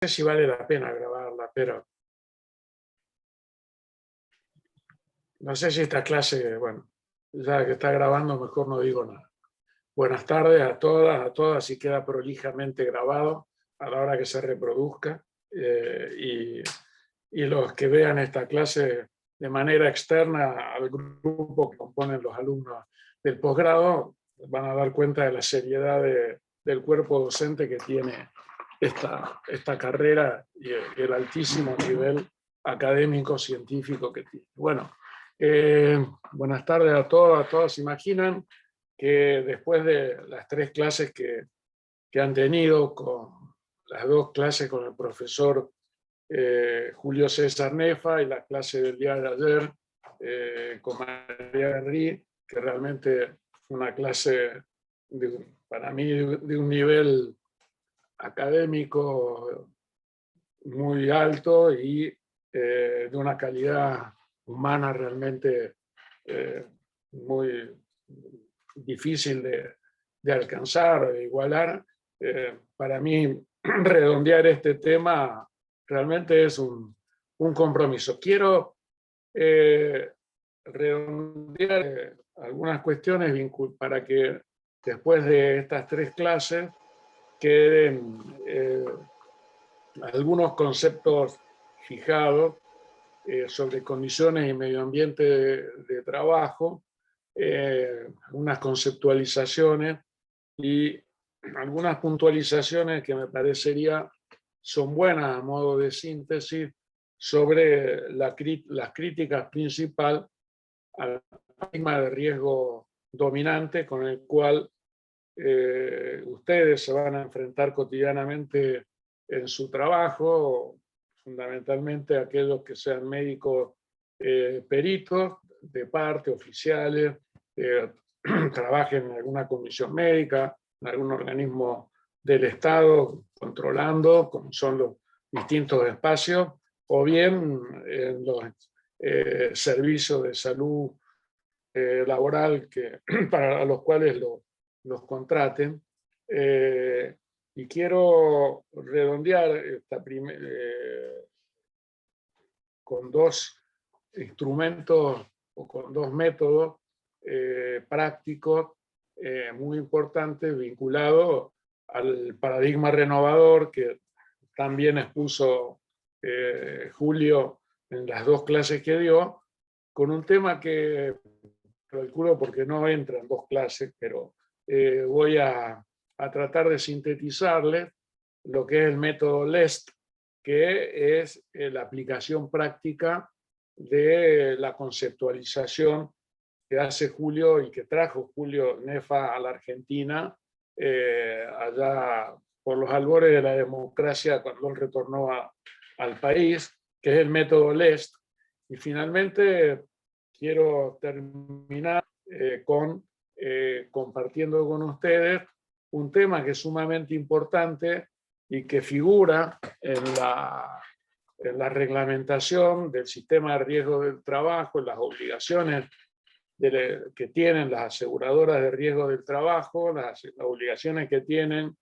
sé si vale la pena grabarla, pero no sé si esta clase, bueno, ya que está grabando, mejor no digo nada. Buenas tardes a todas, y queda prolijamente grabado a la hora que se reproduzca. Y los que vean esta clase de manera externa al grupo que componen los alumnos del posgrado van a dar cuenta de la seriedad del cuerpo docente que tiene esta carrera y el altísimo nivel académico científico que tiene. Bueno, buenas tardes a todos, a todas. Imaginan que después de las tres clases que han tenido, con las dos clases con el profesor Julio César Nefa y la clase del día de ayer con María Henry, que realmente fue una clase para mí de un nivel académico muy alto y de una calidad humana realmente muy difícil de alcanzar o de igualar. Para mí, redondear este tema realmente es un compromiso. Quiero redondear algunas cuestiones para que después de estas tres clases queden algunos conceptos fijados sobre condiciones y medio ambiente de trabajo, unas conceptualizaciones y algunas puntualizaciones que me parecería son buenas a modo de síntesis sobre las críticas principales al paradigma de riesgo dominante con el cual ustedes se van a enfrentar cotidianamente en su trabajo, fundamentalmente aquellos que sean médicos peritos de parte, oficiales, trabajen en alguna comisión médica, en algún organismo del Estado controlando, como son los distintos espacios, o bien en los servicios de salud laboral para los cuales los contraten. Y quiero redondear con dos instrumentos o con dos métodos prácticos muy importantes vinculados al paradigma renovador que también expuso Julio en las dos clases que dio, con un tema que calculo porque no entra en dos clases, pero voy a tratar de sintetizarle lo que es el método LEST, que es la aplicación práctica de la conceptualización que hace Julio y que trajo Julio Nefa a la Argentina allá por los albores de la democracia cuando él retornó al país, que es el método LEST. Y finalmente quiero terminar compartiendo con ustedes un tema que es sumamente importante y que figura en la reglamentación del sistema de riesgo del trabajo, en las obligaciones que tienen las aseguradoras de riesgo del trabajo, las obligaciones que tienen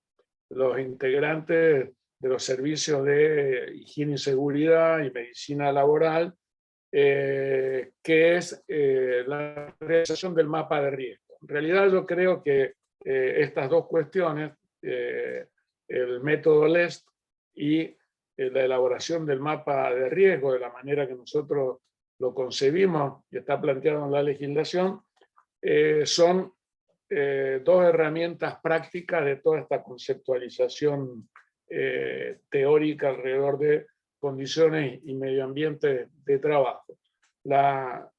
los integrantes de los servicios de higiene y seguridad y medicina laboral, que es la realización del mapa de riesgo. En realidad yo creo que estas dos cuestiones, el método LEST y la elaboración del mapa de riesgo de la manera que nosotros lo concebimos y está planteado en la legislación, son dos herramientas prácticas de toda esta conceptualización teórica alrededor de condiciones y medio ambiente de trabajo. La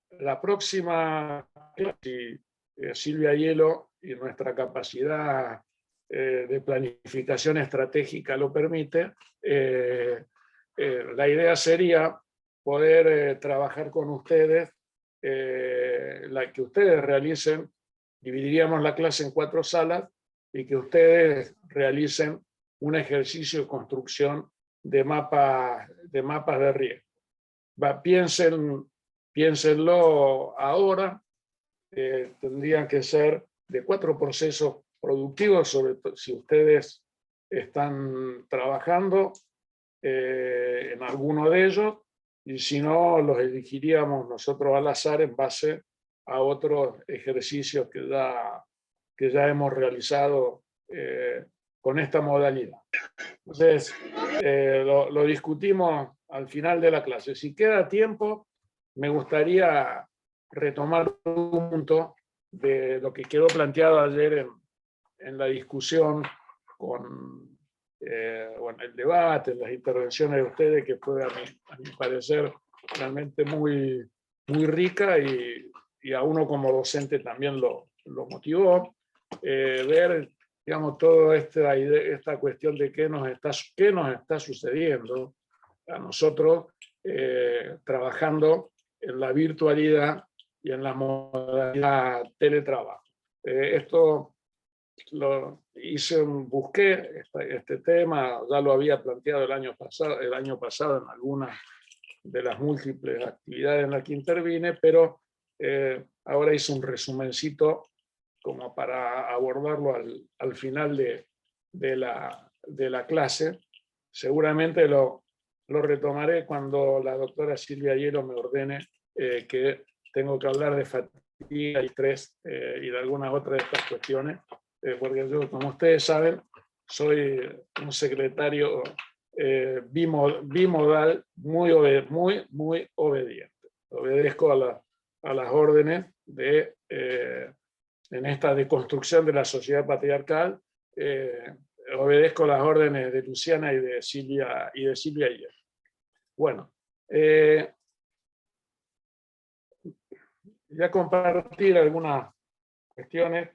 próxima clase, Silvia Hielo y nuestra capacidad de planificación estratégica lo permite, la idea sería poder trabajar con ustedes, la que ustedes realicen, dividiríamos la clase en 4 salas y que ustedes realicen un ejercicio de construcción de mapas de riesgo. Piénsenlo ahora, tendrían que ser de 4 procesos productivos, sobre todo si ustedes están trabajando en alguno de ellos, y si no, los elegiríamos nosotros al azar en base a otros ejercicios que ya hemos realizado con esta modalidad. Entonces, lo discutimos al final de la clase. Si queda tiempo, me gustaría retomar un punto de lo que quedó planteado ayer en la discusión con bueno, el debate, las intervenciones de ustedes, que fue a mi parecer realmente muy, muy rica y a uno como docente también lo motivó. Ver, digamos, toda esta cuestión de qué nos está sucediendo a nosotros trabajando en la virtualidad y en la modalidad teletrabajo. Esto busqué este tema, ya lo había planteado el año pasado en algunas de las múltiples actividades en las que intervine, pero ahora hice un resumencito como para abordarlo al final de la clase. Seguramente lo retomaré cuando la doctora Silvia Hielo me ordene que tengo que hablar de fatiga y estrés y de algunas otras de estas cuestiones, porque yo, como ustedes saben, soy un secretario bimodal muy obediente. Obedezco a las órdenes en esta deconstrucción de la sociedad patriarcal, obedezco las órdenes de Luciana y de Silvia Ayer. Bueno, voy a compartir algunas cuestiones,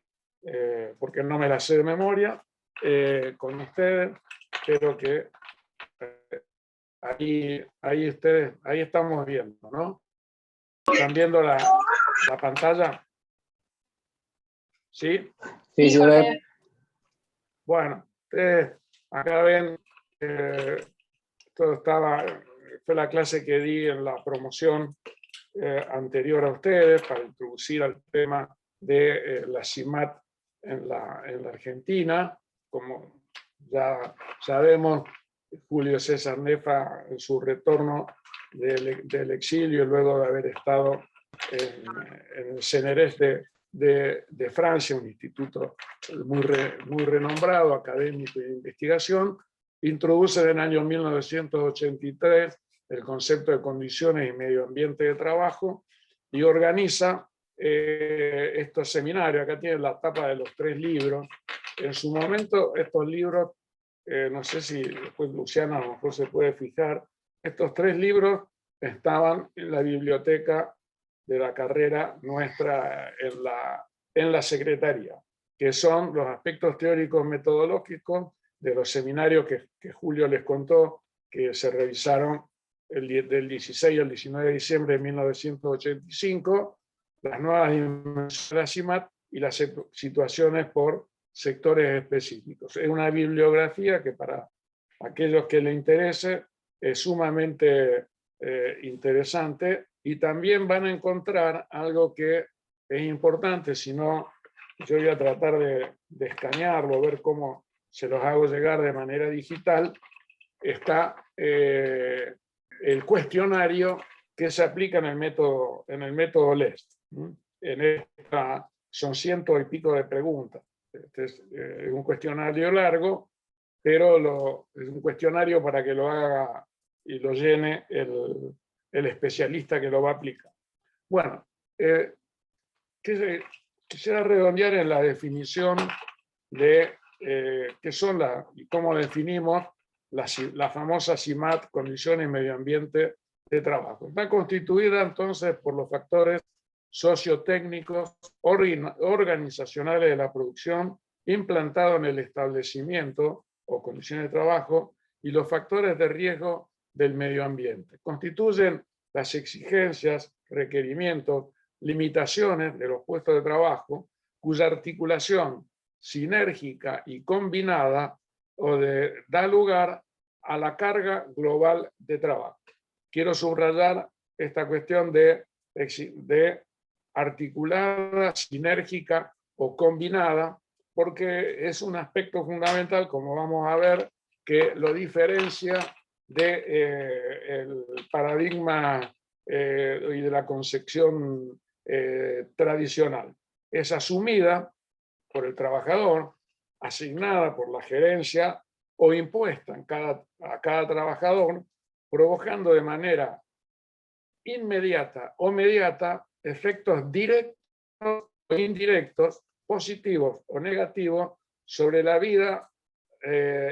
porque no me las sé de memoria, con ustedes, pero que ahí ustedes, ahí estamos viendo, ¿no? ¿Están viendo la pantalla? ¿Sí? Sí, sí. Bueno, acá ven, fue la clase que di en la promoción anterior a ustedes para introducir al tema de la CIMAT en la Argentina. Como ya sabemos, Julio César Nefa, en su retorno del exilio, luego de haber estado en el CNRS de Francia, un instituto muy renombrado, académico y de investigación, introduce en el año 1983 el concepto de condiciones y medio ambiente de trabajo y organiza estos seminarios. Acá tienen la tapa de los 3 libros. En su momento, estos libros, no sé si después Luciana a lo mejor se puede fijar, estos 3 libros estaban en la biblioteca de la carrera nuestra en la secretaría, que son los aspectos teóricos metodológicos de los seminarios que Julio les contó, que se revisaron del 16 al 19 de diciembre de 1985, las nuevas dimensiones de la CIMAT y las situaciones por sectores específicos. Es una bibliografía que para aquellos que les interese es sumamente interesante, y también van a encontrar algo que es importante, si no yo voy a tratar de escanearlo, ver cómo se los hago llegar de manera digital. Está el cuestionario que se aplica en el método LEST. Son 100 y pico de preguntas. Este es un cuestionario largo, pero es un cuestionario para que lo haga y lo llene el especialista que lo va a aplicar. Bueno, quisiera redondear en la definición de qué son y cómo definimos la famosa CIMAT, condiciones y medio ambiente de trabajo. Está constituida entonces por los factores sociotécnicos, organizacionales de la producción, implantado en el establecimiento o condiciones de trabajo, y los factores de riesgo del medio ambiente. Constituyen las exigencias, requerimientos, limitaciones de los puestos de trabajo, cuya articulación sinérgica y combinada da lugar a la carga global de trabajo. Quiero subrayar esta cuestión de articulada, sinérgica o combinada, porque es un aspecto fundamental, como vamos a ver, que lo diferencia del paradigma y de la concepción tradicional. Es asumida por el trabajador, asignada por la gerencia o impuesta a cada trabajador, provocando de manera inmediata o mediata efectos directos o indirectos, positivos o negativos, sobre la vida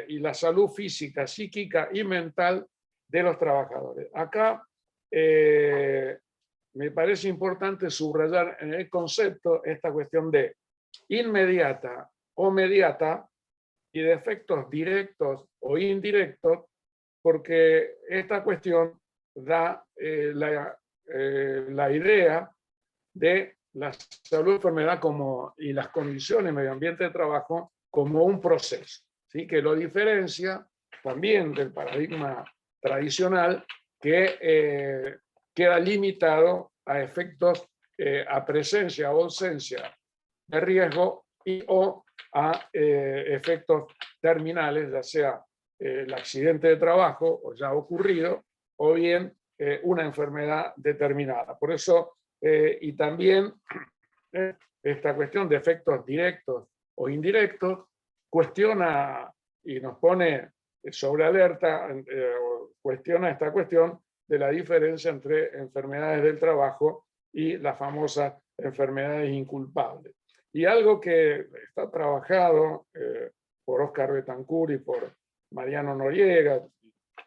y la salud física, psíquica y mental de los trabajadores. Acá me parece importante subrayar en el concepto esta cuestión de inmediata o mediata y de efectos directos o indirectos, porque esta cuestión da la idea de la salud, enfermedad y las condiciones, medio ambiente de trabajo, como un proceso, ¿sí? Que lo diferencia también del paradigma tradicional, que queda limitado a efectos, a presencia o ausencia de riesgo o a efectos terminales, ya sea el accidente de trabajo o ya ocurrido, o bien una enfermedad determinada. Por eso, y también esta cuestión de efectos directos o indirectos cuestiona y nos pone sobre alerta, cuestiona esta cuestión de la diferencia entre enfermedades del trabajo y las famosas enfermedades inculpables. Y algo que está trabajado por Óscar Betancourt y por Mariano Noriega,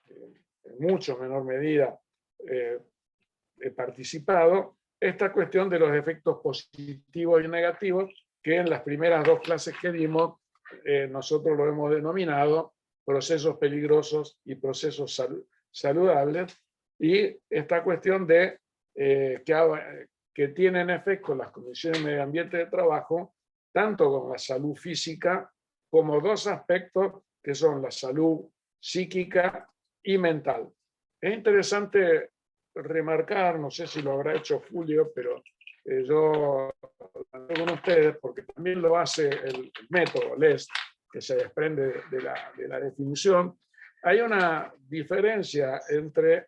en mucho menor medida he participado, esta cuestión de los efectos positivos y negativos, que en las primeras dos clases que dimos nosotros lo hemos denominado procesos peligrosos y procesos saludables, y esta cuestión de que tienen efecto las condiciones de medio ambiente de trabajo, tanto con la salud física como dos aspectos que son la salud psíquica y mental. Es interesante remarcar, no sé si lo habrá hecho Julio, pero yo con ustedes, porque también lo hace el método LEST, que se desprende de la definición. Hay una diferencia entre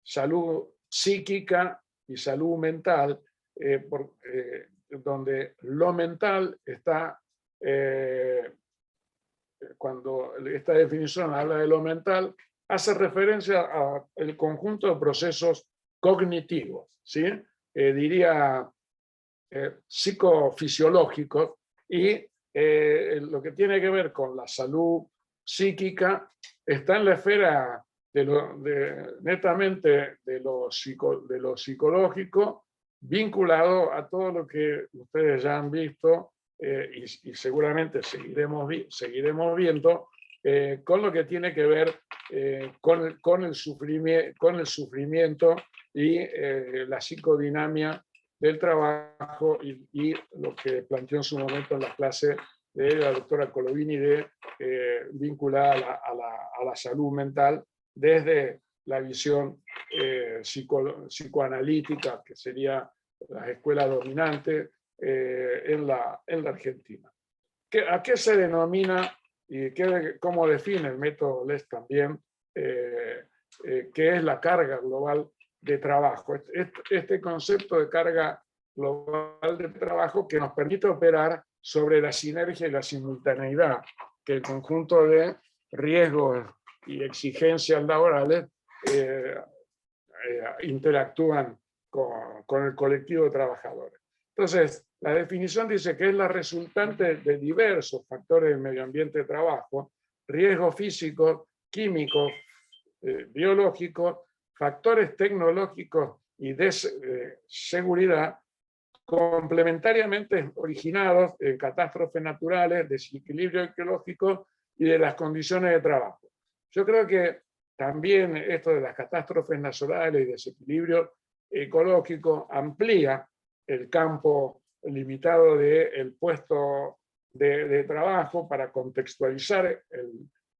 salud psíquica y salud mental, donde lo mental está, cuando esta definición habla de lo mental, hace referencia al conjunto de procesos cognitivos, ¿sí? Diría psicofisiológicos, y lo que tiene que ver con la salud psíquica está en la esfera netamente de lo psicológico, vinculado a todo lo que ustedes ya han visto y seguramente seguiremos viendo, con lo que tiene que ver con el sufrimiento y la psicodinamia del trabajo y lo que planteó en su momento en la clase de la doctora Colovini vinculada a la salud mental desde la visión psicoanalítica, que sería las escuelas dominantes en la Argentina. ¿A qué se denomina y cómo define el método LEST también qué es la carga global de trabajo? Este concepto de carga global de trabajo que nos permite operar sobre la sinergia y la simultaneidad que el conjunto de riesgos y exigencias laborales interactúan con el colectivo de trabajadores. Entonces, la definición dice que es la resultante de diversos factores del medio ambiente de trabajo, riesgos físicos, químicos, biológicos, factores tecnológicos y de seguridad, complementariamente originados en catástrofes naturales, desequilibrio ecológico y de las condiciones de trabajo. Yo creo que también esto de las catástrofes naturales y desequilibrio ecológico amplía el campo limitado del puesto de trabajo para contextualizar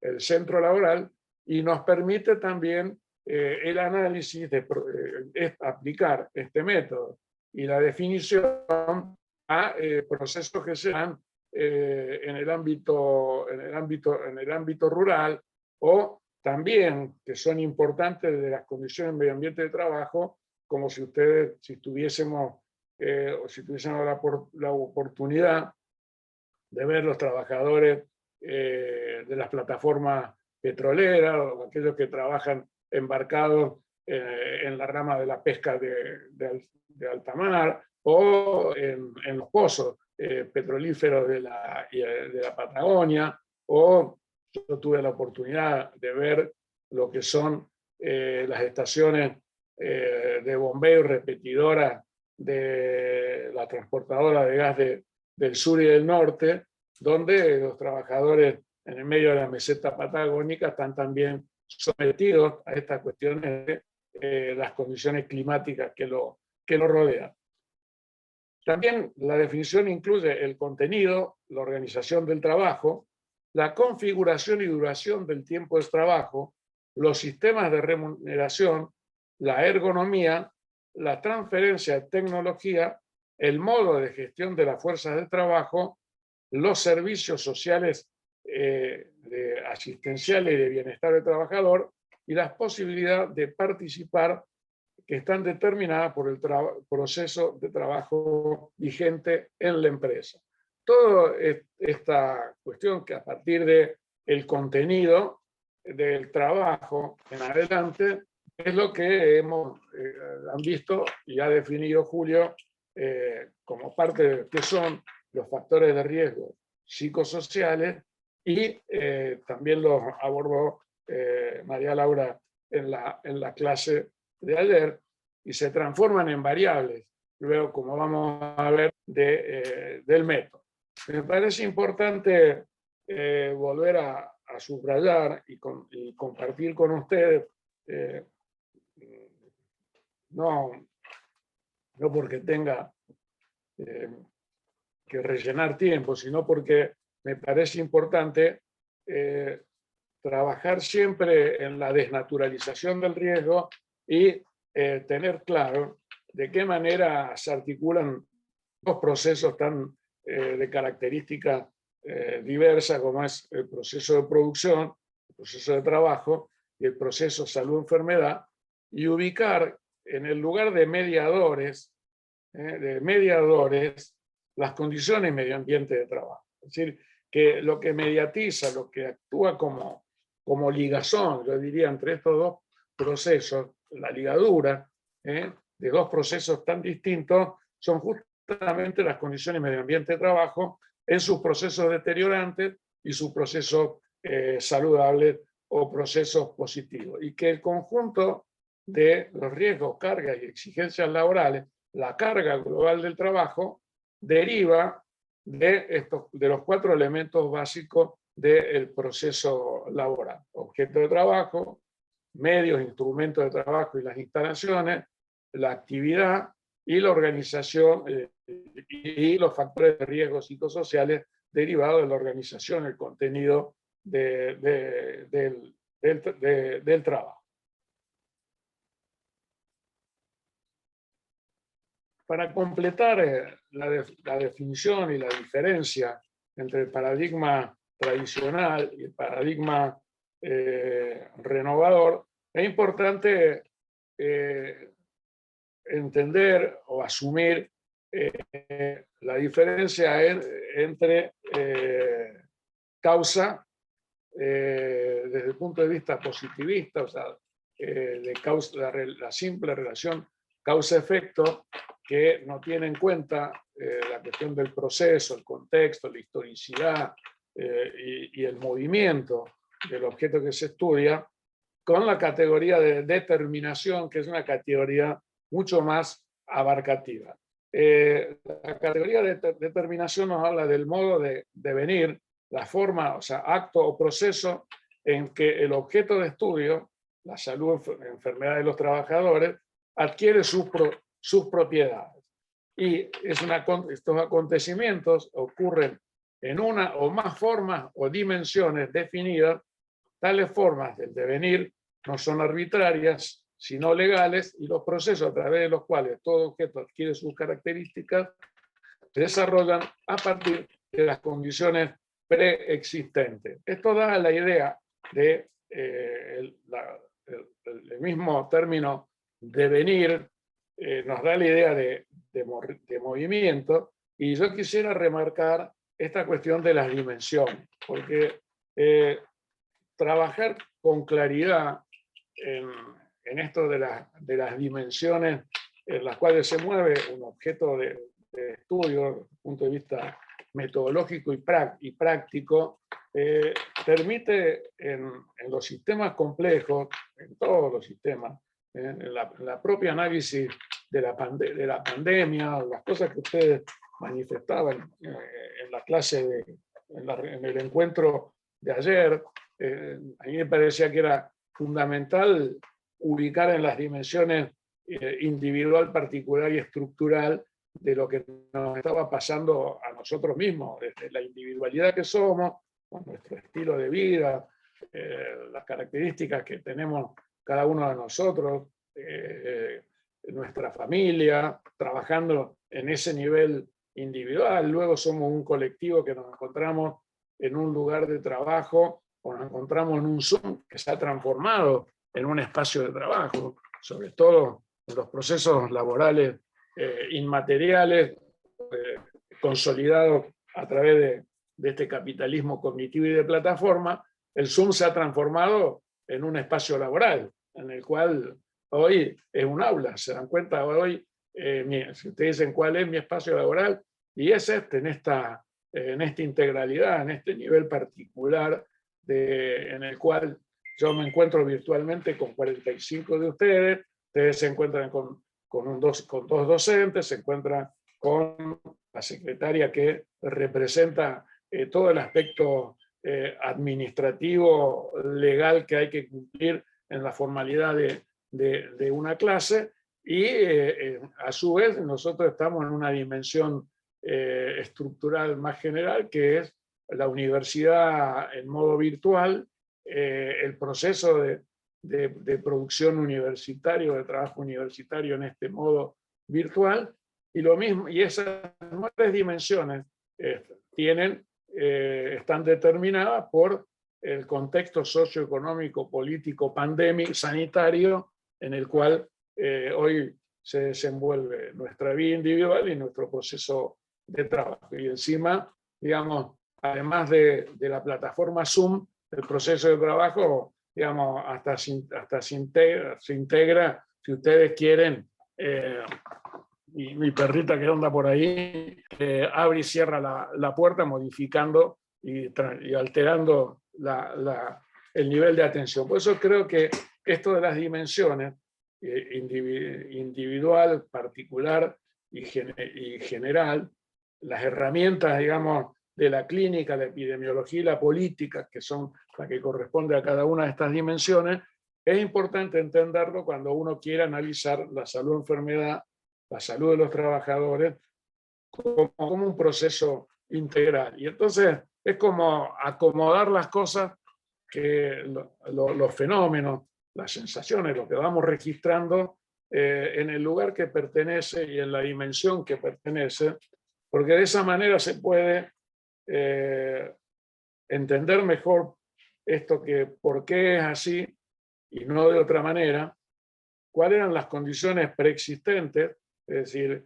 el centro laboral, y nos permite también el análisis de aplicar este método y la definición a procesos que se dan en el ámbito rural o también que son importantes de las condiciones de medio ambiente de trabajo, como si tuviésemos la oportunidad de ver los trabajadores de las plataformas petroleras o aquellos que trabajan embarcados en la rama de la pesca de alta mar o en los pozos petrolíferos de la Patagonia, o yo tuve la oportunidad de ver lo que son las estaciones de bombeo y repetidoras de la transportadora de gas del sur y del norte, donde los trabajadores en el medio de la meseta patagónica están también sometidos a estas cuestiones de las condiciones climáticas que lo rodean. También la definición incluye el contenido, la organización del trabajo, la configuración y duración del tiempo de trabajo, los sistemas de remuneración, la ergonomía, la transferencia de tecnología, el modo de gestión de las fuerzas de trabajo, los servicios sociales asistenciales y de bienestar del trabajador y las posibilidades de participar que están determinadas por el proceso de trabajo vigente en la empresa. Toda esta cuestión que a partir del contenido del trabajo en adelante es lo que han visto y ha definido Julio como parte de que son los factores de riesgo psicosociales, y también los abordó María Laura en la clase de ayer, y se transforman en variables, luego como vamos a ver, del método. Me parece importante volver a subrayar y compartir con ustedes, no porque tenga que rellenar tiempo, sino porque me parece importante trabajar siempre en la desnaturalización del riesgo y tener claro de qué manera se articulan dos procesos tan de características diversas como es el proceso de producción, el proceso de trabajo y el proceso salud-enfermedad, y ubicar en el lugar de mediadores las condiciones y medio ambiente de trabajo. Es decir, que lo que mediatiza, lo que actúa como ligazón, yo diría, entre estos dos procesos, la ligadura de dos procesos tan distintos, son justamente las condiciones de medio ambiente de trabajo en sus procesos deteriorantes y sus procesos saludables o procesos positivos. Y que el conjunto de los riesgos, cargas y exigencias laborales, la carga global del trabajo, deriva de los cuatro elementos básicos del proceso laboral: objeto de trabajo, medios, instrumentos de trabajo y las instalaciones, la actividad y la organización y los factores de riesgo psicosociales derivados de la organización, el contenido del trabajo. Para completar la definición y la diferencia entre el paradigma tradicional y el paradigma renovador, es importante entender o asumir la diferencia entre causa, desde el punto de vista positivista, o sea, de causa, la simple relación causa-efecto, que no tiene en cuenta la cuestión del proceso, el contexto, la historicidad y el movimiento del objeto que se estudia, con la categoría de determinación, que es una categoría mucho más abarcativa. La categoría de determinación nos habla del modo de devenir, la forma, o sea, acto o proceso en que el objeto de estudio, la salud, enfermedad de los trabajadores, adquiere sus propiedades. Y estos acontecimientos ocurren en una o más formas o dimensiones definidas. Tales formas del devenir no son arbitrarias, sino legales, y los procesos a través de los cuales todo objeto adquiere sus características se desarrollan a partir de las condiciones preexistentes. Esto da la idea de el mismo término devenir nos da la idea de movimiento, y yo quisiera remarcar esta cuestión de las dimensiones, porque trabajar con claridad en esto de las dimensiones en las cuales se mueve un objeto de estudio desde el punto de vista metodológico y práctico, permite en los sistemas complejos, en todos los sistemas, en la propia análisis de la pandemia, las cosas que ustedes manifestaban en la clase, en el encuentro de ayer, a mí me parecía que era fundamental ubicar en las dimensiones individual, particular y estructural de lo que nos estaba pasando a nosotros mismos, desde la individualidad que somos, con nuestro estilo de vida, las características que tenemos cada uno de nosotros, nuestra familia, trabajando en ese nivel individual. Luego somos un colectivo que nos encontramos en un lugar de trabajo o nos encontramos en un Zoom que se ha transformado en un espacio de trabajo, sobre todo en los procesos laborales inmateriales consolidados a través de este capitalismo cognitivo y de plataforma. El Zoom se ha transformado en un espacio laboral, en el cual hoy es un aula. Se dan cuenta hoy, si ustedes dicen cuál es mi espacio laboral, y es en esta integralidad, en este nivel particular en el cual yo me encuentro virtualmente con 45 de ustedes se encuentran con dos docentes, se encuentran con la secretaria que representa todo el aspecto administrativo, legal que hay que cumplir en la formalidad de una clase, y a su vez nosotros estamos en una dimensión estructural más general, que es la universidad en modo virtual, el proceso de producción universitario, de trabajo universitario en este modo virtual, y lo mismo, y esas tres dimensiones están determinadas por el contexto socioeconómico, político, pandémico, sanitario, en el cual hoy se desenvuelve nuestra vida individual y nuestro proceso de trabajo. Y encima, digamos, además de la plataforma Zoom, el proceso de trabajo, digamos, hasta se integra, si ustedes quieren, y mi perrita que anda por ahí, abre y cierra la puerta, modificando y alterando el nivel de atención. Por eso creo que esto de las dimensiones, individual, particular y general, las herramientas, digamos, de la clínica, la epidemiología y la política, que son las que corresponde a cada una de estas dimensiones, es importante entenderlo cuando uno quiere analizar la salud-enfermedad, la salud de los trabajadores, como un proceso integral. Y entonces es como acomodar las cosas, que los fenómenos, las sensaciones, lo que vamos registrando en el lugar que pertenece y en la dimensión que pertenece, porque de esa manera se puede entender mejor esto, que por qué es así y no de otra manera, cuáles eran las condiciones preexistentes, es decir,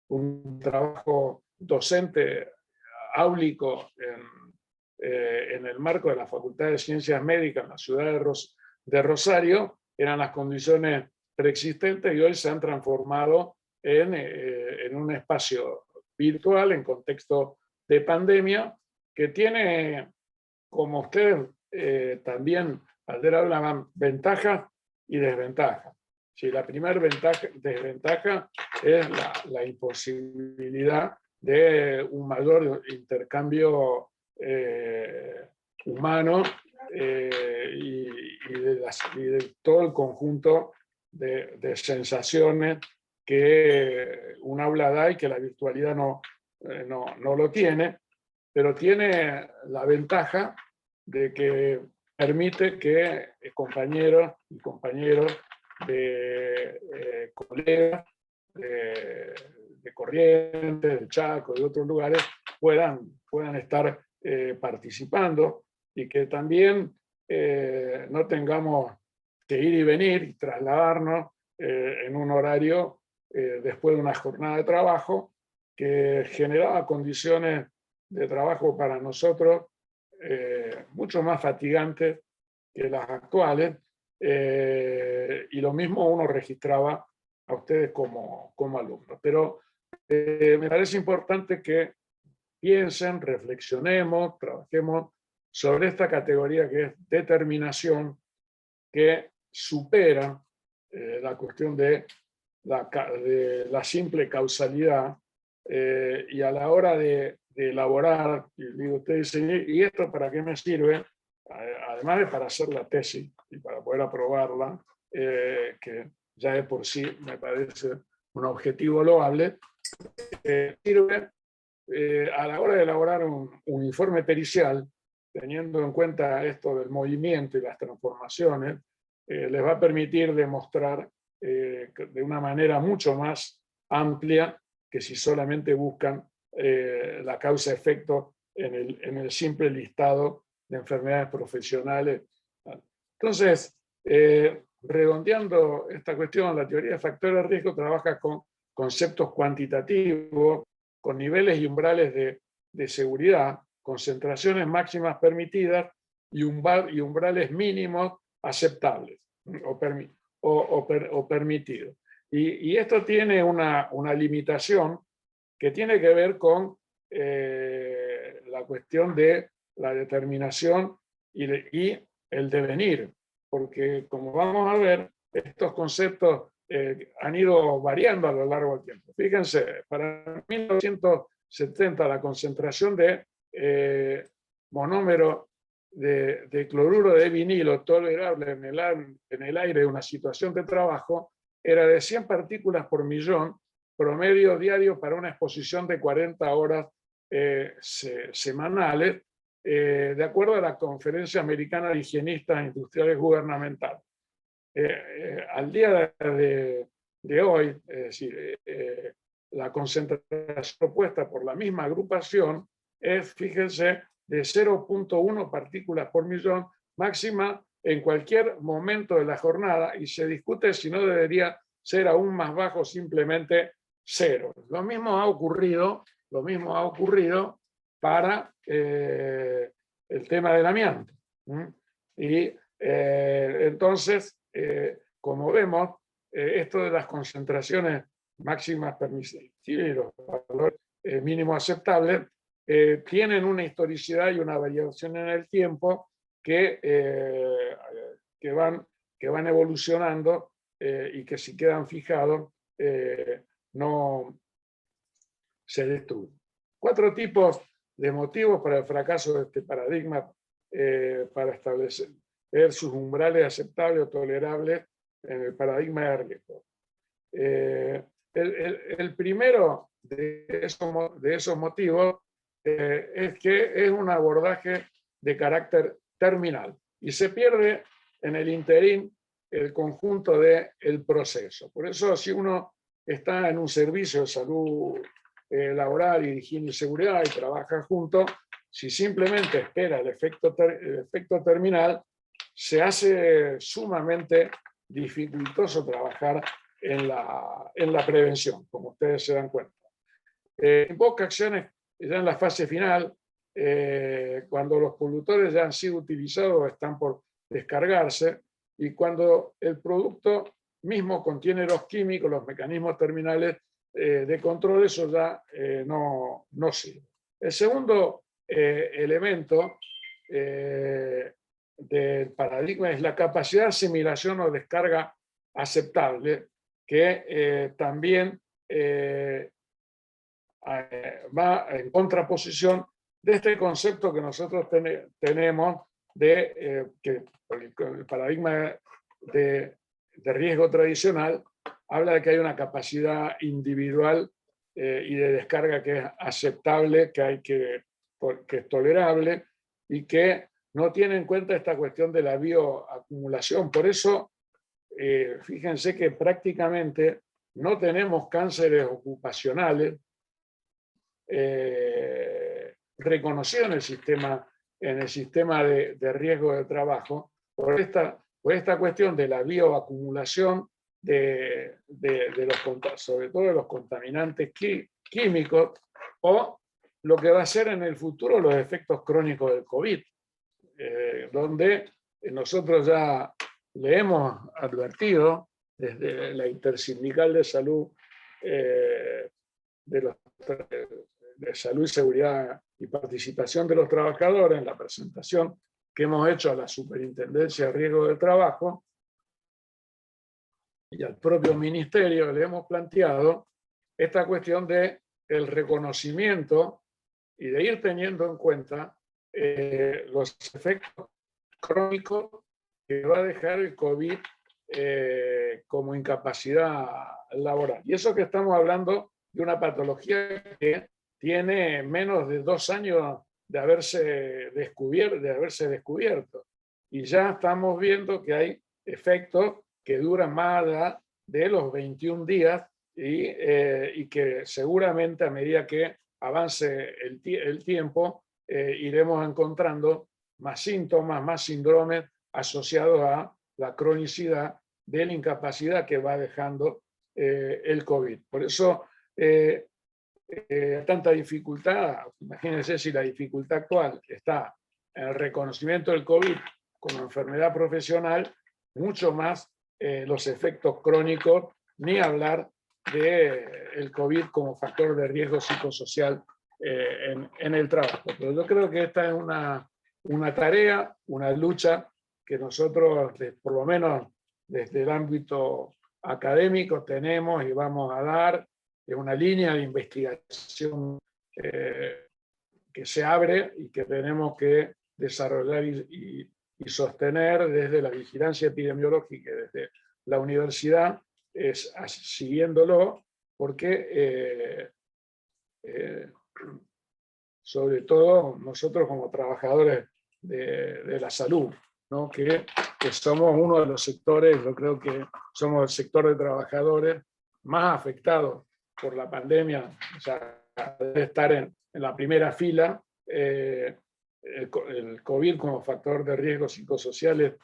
un trabajo docente áulico en el marco de la Facultad de Ciencias Médicas en la ciudad de Rosario, eran las condiciones preexistentes y hoy se han transformado en un espacio virtual en contexto de pandemia, que tiene, como ustedes también ayer hablaban, ventajas y desventajas. Si la primera desventaja es la imposibilidad de un mayor intercambio humano y de todo el conjunto de sensaciones que un aula da y que la virtualidad no lo tiene, pero tiene la ventaja de que permite que compañeros y compañeros de colegas de Corrientes, de Chaco, de otros lugares, puedan estar participando, y que también no tengamos que ir y venir y trasladarnos en un horario después de una jornada de trabajo que generaba condiciones de trabajo para nosotros mucho más fatigantes que las actuales, y lo mismo uno registraba a ustedes como alumnos. Pero me parece importante que piensen, reflexionemos, trabajemos sobre esta categoría que es determinación, que supera la cuestión de la simple causalidad, y a la hora de elaborar, y digo, ustedes dicen, ¿y esto para qué me sirve? Además de para hacer la tesis y para poder aprobarla, que ya de por sí me parece un objetivo loable, sirve a la hora de elaborar un informe pericial, teniendo en cuenta esto del movimiento y las transformaciones, les va a permitir demostrar de una manera mucho más amplia que si solamente buscan la causa-efecto en el simple listado de enfermedades profesionales. Entonces, redondeando esta cuestión, la teoría de factores de riesgo trabaja con conceptos cuantitativos, con niveles y umbrales de seguridad, concentraciones máximas permitidas y umbrales mínimos aceptables o permitidos. Y esto tiene una limitación que tiene que ver con la cuestión de la determinación y el devenir, porque como vamos a ver, estos conceptos han ido variando a lo largo del tiempo. Fíjense, para 1970 la concentración de monómero de cloruro de vinilo tolerable en el aire de una situación de trabajo era de 100 partículas por millón, promedio diario para una exposición de 40 horas semanales, de acuerdo a la Conferencia Americana de Higienistas Industriales Gubernamentales. Al día de hoy, es decir, la concentración propuesta por la misma agrupación es, fíjense, de 0.1 partículas por millón máxima en cualquier momento de la jornada, y se discute si no debería ser aún más bajo, simplemente 0. Lo mismo ha ocurrido para el tema del amianto. Y entonces, como vemos, esto de las concentraciones máximas permisibles y los valores mínimos aceptables tienen una historicidad y una variación en el tiempo que van evolucionando y que si quedan fijados no se destruyen. 4 tipos de motivos para el fracaso de este paradigma para establecer sus umbrales aceptables o tolerables en el paradigma de riesgo. El primero de esos motivos es que es un abordaje de carácter terminal y se pierde en el interín el conjunto del proceso. Por eso, si uno está en un servicio de salud laboral y de higiene y seguridad y trabaja juntos, si simplemente espera el efecto terminal, se hace sumamente dificultoso trabajar en la prevención, como ustedes se dan cuenta. Invoca acciones ya en la fase final, cuando los polutores ya han sido utilizados o están por descargarse, y cuando el producto mismo contiene los químicos, los mecanismos terminales de control, eso ya no sirve. El segundo elemento del paradigma es la capacidad de asimilación o descarga aceptable, que también va en contraposición de este concepto que nosotros tenemos de que el paradigma de riesgo tradicional habla de que hay una capacidad individual y de descarga que es aceptable, que es tolerable y que no tiene en cuenta esta cuestión de la bioacumulación. Por eso, fíjense que prácticamente no tenemos cánceres ocupacionales reconocidos en el sistema en el sistema de riesgo de trabajo por esta cuestión de la bioacumulación sobre todo de los contaminantes químicos, o lo que va a ser en el futuro los efectos crónicos del COVID, donde nosotros ya le hemos advertido desde la Intersindical de Salud, de Salud y Seguridad y Participación de los Trabajadores, en la presentación que hemos hecho a la Superintendencia de Riesgo del Trabajo y al propio Ministerio, le hemos planteado esta cuestión del reconocimiento y de ir teniendo en cuenta los efectos crónicos que va a dejar el COVID como incapacidad laboral. Y eso que estamos hablando de una patología que tiene menos de 2 años de haberse descubierto. Y ya estamos viendo que hay efectos que duran más allá de los 21 días y que seguramente a medida que avance el tiempo iremos encontrando más síntomas, más síndromes asociados a la cronicidad de la incapacidad que va dejando el COVID. Por eso tanta dificultad. Imagínense si la dificultad actual está en el reconocimiento del COVID como enfermedad profesional, mucho más los efectos crónicos, ni hablar del COVID como factor de riesgo psicosocial en el trabajo. Pero yo creo que esta es una tarea, una lucha que nosotros, por lo menos desde el ámbito académico, tenemos y vamos a dar. Es una línea de investigación que se abre y que tenemos que desarrollar y sostener desde la vigilancia epidemiológica, desde la universidad, siguiéndolo, porque sobre todo nosotros como trabajadores de la salud, ¿no? que somos uno de los sectores, yo creo que somos el sector de trabajadores más afectados por la pandemia, o sea, de estar en la primera fila. El COVID como factor de riesgos psicosociales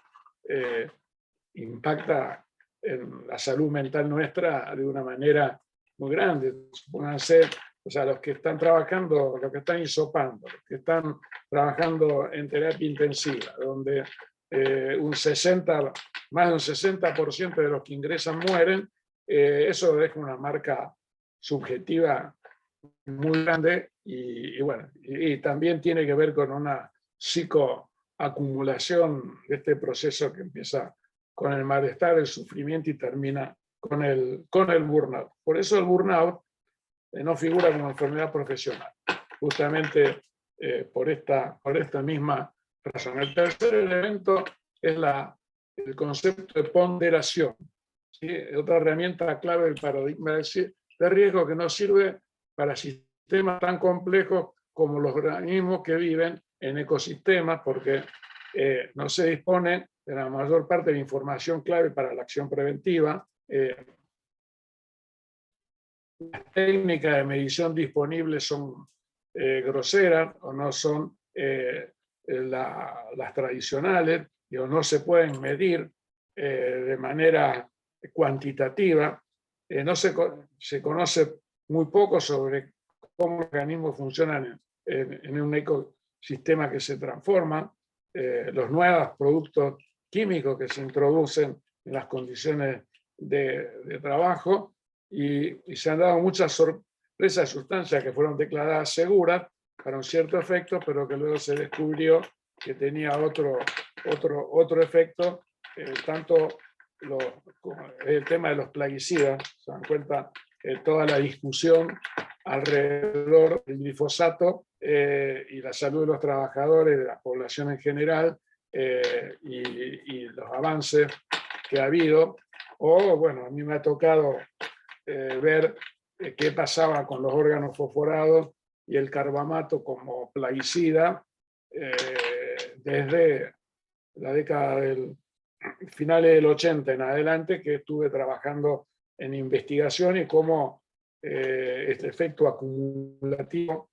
impacta en la salud mental nuestra de una manera muy grande. Supónganse, o sea, los que están trabajando, los que están hisopando, los que están trabajando en terapia intensiva, donde más de un 60% de los que ingresan mueren, eso deja una marca subjetiva muy grande y bueno, y también tiene que ver con una psicoacumulación de este proceso que empieza con el malestar, el sufrimiento y termina con el burnout. Por eso el burnout no figura como enfermedad profesional, justamente por esta misma razón. El tercer elemento es el concepto de ponderación, ¿sí? Otra herramienta clave del paradigma de riesgo que nos sirve para sistemas tan complejos como los organismos que viven en ecosistemas, porque no se dispone de la mayor parte de la información clave para la acción preventiva. Las técnicas de medición disponibles son groseras o no son las tradicionales, o no se pueden medir de manera cuantitativa. Se conoce muy poco sobre cómo los organismos funcionan en un ecosistema que se transforma, los nuevos productos químicos que se introducen en las condiciones de trabajo, y se han dado muchas sorpresas de sustancias que fueron declaradas seguras para un cierto efecto, pero que luego se descubrió que tenía otro efecto, tanto el tema de los plaguicidas. Se dan cuenta toda la discusión alrededor del glifosato y la salud de los trabajadores, de la población en general, y los avances que ha habido. O, bueno, a mí me ha tocado ver qué pasaba con los órganos fosforados y el carbamato como plaguicida desde la década finales del 80 en adelante, que estuve trabajando en investigación y cómo este efecto acumulativo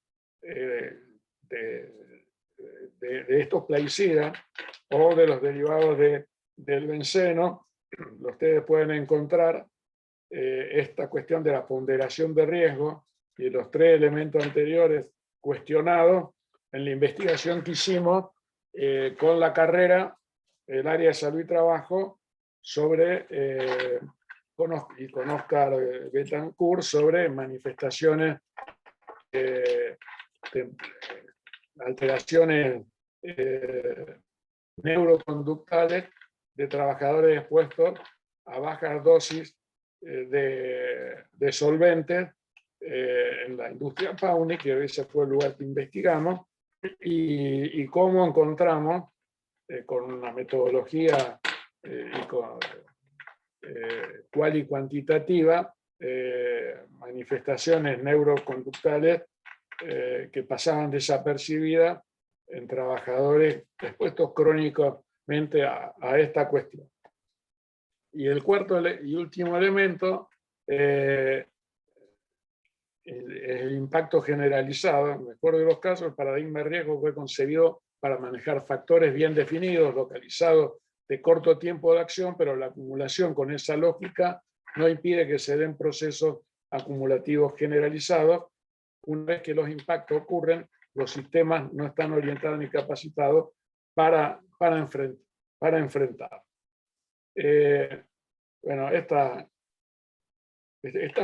de estos plaguicidas o de los derivados del benceno, ustedes pueden encontrar esta cuestión de la ponderación de riesgo y los tres elementos anteriores cuestionados en la investigación que hicimos con la carrera, el área de salud y trabajo, sobre, con Oscar Betancourt, sobre manifestaciones, alteraciones neuroconductuales de trabajadores expuestos a bajas dosis de solventes en la industria Pauni, que ese fue el lugar que investigamos, y cómo encontramos, con una metodología cual y cuantitativa, manifestaciones neuroconductuales que pasaban desapercibidas en trabajadores expuestos crónicamente a esta cuestión. Y el cuarto y último elemento es el impacto generalizado. En el mejor de los casos, el paradigma de riesgo fue concebido para manejar factores bien definidos, localizados, de corto tiempo de acción, pero la acumulación con esa lógica no impide que se den procesos acumulativos generalizados. Una vez que los impactos ocurren, los sistemas no están orientados ni capacitados para enfrentar. Bueno, esta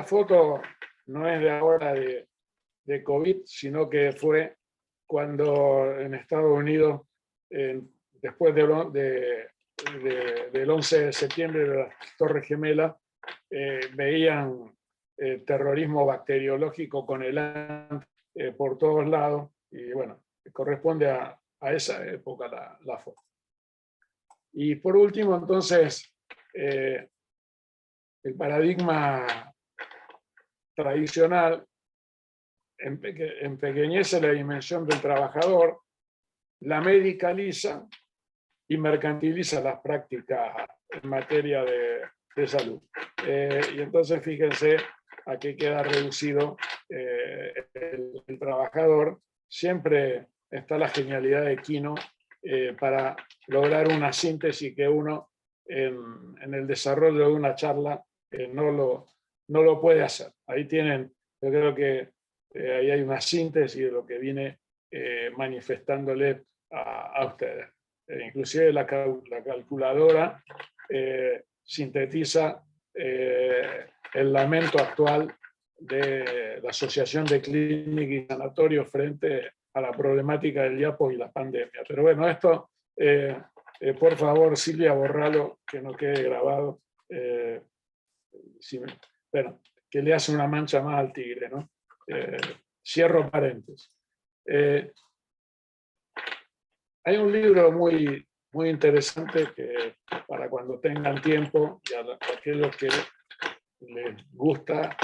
foto no es de ahora de COVID, sino que fue cuando en Estados Unidos, después del 11 de septiembre de las Torres Gemelas, veían terrorismo bacteriológico con el por todos lados, y bueno, corresponde a esa época la foto. Y por último, entonces, el paradigma tradicional empequeñece la dimensión del trabajador, la medicaliza y mercantiliza las prácticas en materia de salud. Y entonces fíjense a qué queda reducido el trabajador. Siempre está la genialidad de Quino para lograr una síntesis que uno en el desarrollo de una charla no lo puede hacer. Ahí tienen, yo creo que ahí hay una síntesis de lo que viene manifestándole a ustedes. Inclusive la calculadora sintetiza el lamento actual de la Asociación de Clínica y Sanatorio frente a la problemática del diapo y la pandemia. Pero bueno, esto, por favor, Silvia, borralo, que no quede grabado. Bueno, que le hace una mancha más al tigre, ¿no? Cierro paréntesis. Hay un libro muy interesante que, para cuando tengan tiempo, y a aquellos que les gusta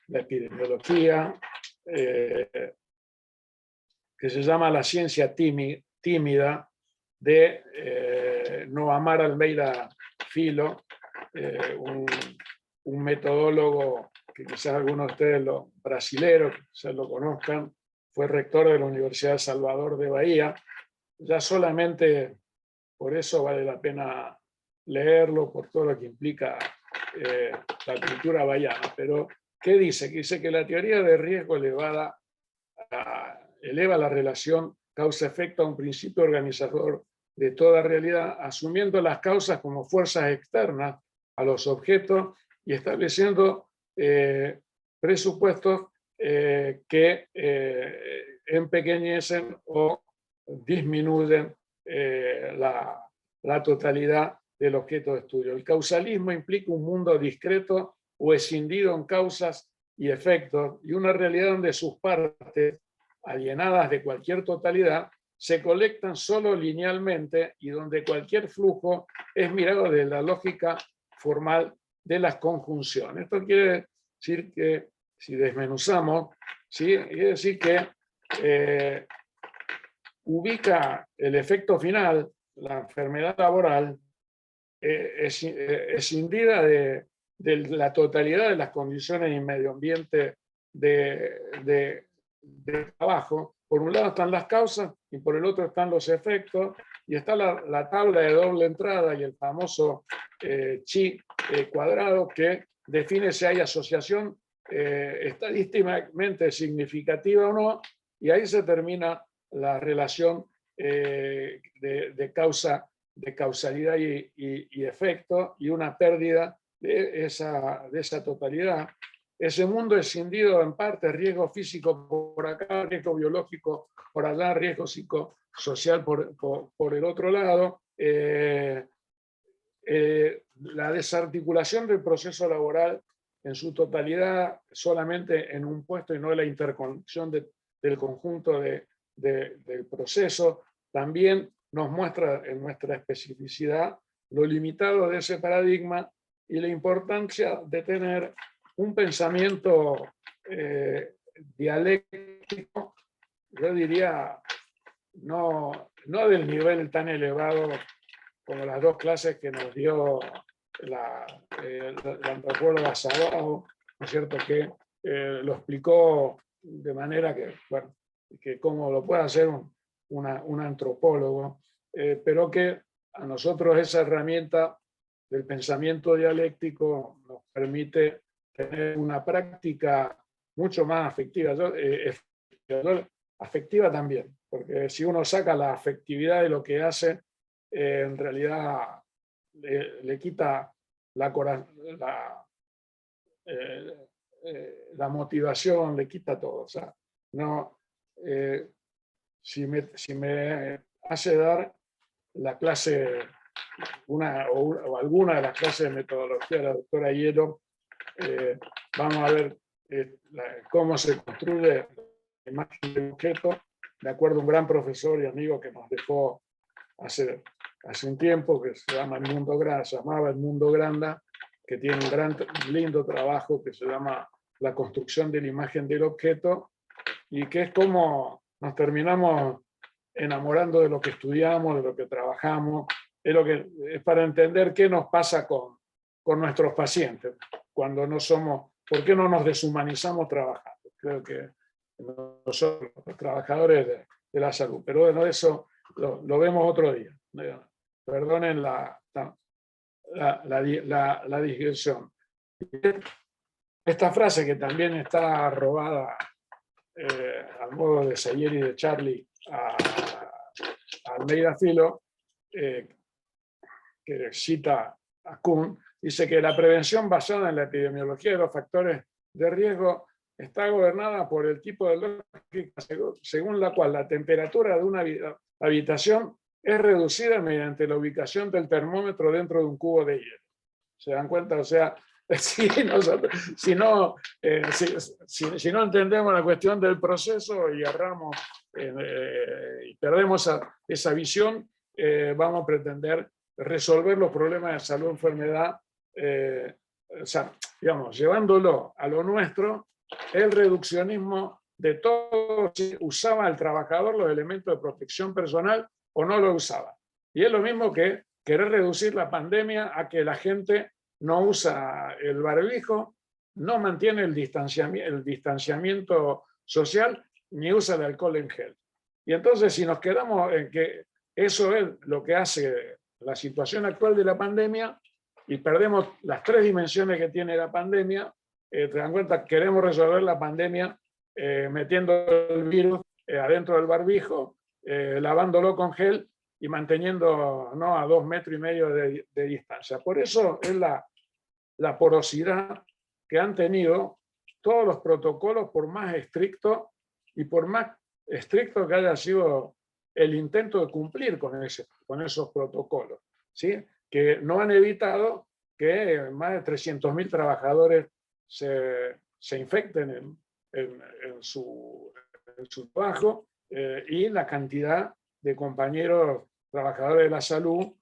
la epidemiología, que se llama La ciencia tímida, de Noamar Almeida Filo, un metodólogo que quizás algunos de ustedes, los brasileros, quizás lo conozcan, fue rector de la Universidad de Salvador de Bahía. Ya solamente por eso vale la pena leerlo, por todo lo que implica la cultura bahiana. Pero, ¿qué dice? Que dice que la teoría de riesgo eleva la relación causa-efecto a un principio organizador de toda realidad, asumiendo las causas como fuerzas externas a los objetos y estableciendo presupuestos que empequeñecen o disminuyen la totalidad del objeto de estudio. El causalismo implica un mundo discreto o escindido en causas y efectos, y una realidad donde sus partes, alienadas de cualquier totalidad, se colectan solo linealmente y donde cualquier flujo es mirado desde la lógica formal de las conjunciones. Esto quiere decir que, si desmenuzamos, ¿sí? Quiere decir que ubica el efecto final, la enfermedad laboral, escindida de la totalidad de las condiciones y medio ambiente de trabajo. Por un lado están las causas y por el otro están los efectos, y está la tabla de doble entrada y el famoso chi cuadrado, que define si hay asociación estadísticamente significativa o no, y ahí se termina la relación de causalidad y efecto, y una pérdida de esa totalidad. Ese mundo escindido en parte, riesgo físico por acá, riesgo biológico por allá, riesgo psicosocial por el otro lado. La desarticulación del proceso laboral en su totalidad solamente en un puesto y no la interconexión del conjunto del proceso, también nos muestra en nuestra especificidad lo limitado de ese paradigma y la importancia de tener un pensamiento dialéctico, yo diría, no del nivel tan elevado como las dos clases que nos dio la antropóloga Sabato, ¿no es cierto?, que lo explicó de manera que, bueno, que como lo puede hacer un antropólogo, pero que a nosotros esa herramienta del pensamiento dialéctico nos permite tener una práctica mucho más afectiva. Afectiva también, porque si uno saca la afectividad de lo que hace, en realidad le quita la motivación, le quita todo. O sea, no, si me hace dar la clase, o alguna de las clases de metodología de la doctora Hielo, vamos a ver cómo se construye la imagen del objeto, de acuerdo a un gran profesor y amigo que nos dejó hace un tiempo, que se llamaba El Mundo Granda, que tiene un lindo trabajo que se llama La construcción de la imagen del objeto, y que es como nos terminamos enamorando de lo que estudiamos, de lo que trabajamos, es para entender qué nos pasa con nuestros pacientes, cuando no somos, por qué no nos deshumanizamos trabajando. Creo que nosotros, los trabajadores de la salud, pero bueno, eso lo vemos otro día. Perdonen la digresión. Esta frase, que también está robada al modo de Sayeri y de Charlie a Almeida Filo, que cita a Kuhn, dice que la prevención basada en la epidemiología de los factores de riesgo está gobernada por el tipo de lógica según la cual la temperatura de una habitación es reducida mediante la ubicación del termómetro dentro de un cubo de hielo. ¿Se dan cuenta? O sea, si no entendemos la cuestión del proceso y agarramos y perdemos esa visión, vamos a pretender resolver los problemas de salud o enfermedad, o sea, digamos, llevándolo a lo nuestro. El reduccionismo de todo, si usaba el trabajador los elementos de protección personal o no lo usaba. Y es lo mismo que querer reducir la pandemia a que la gente no usa el barbijo, no mantiene el distanciamiento social, ni usa el alcohol en gel. Y entonces, si nos quedamos en que eso es lo que hace la situación actual de la pandemia y perdemos las tres dimensiones que tiene la pandemia, te dan cuenta, queremos resolver la pandemia metiendo el virus adentro del barbijo, lavándolo con gel y manteniendo, ¿no?, a 2,5 metros de distancia. Por eso es la porosidad que han tenido todos los protocolos, por más estricto y por más estricto que haya sido el intento de cumplir con esos protocolos, ¿sí?, que no han evitado que más de 300.000 trabajadores se infecten en su trabajo, y la cantidad de compañeros trabajadores de la salud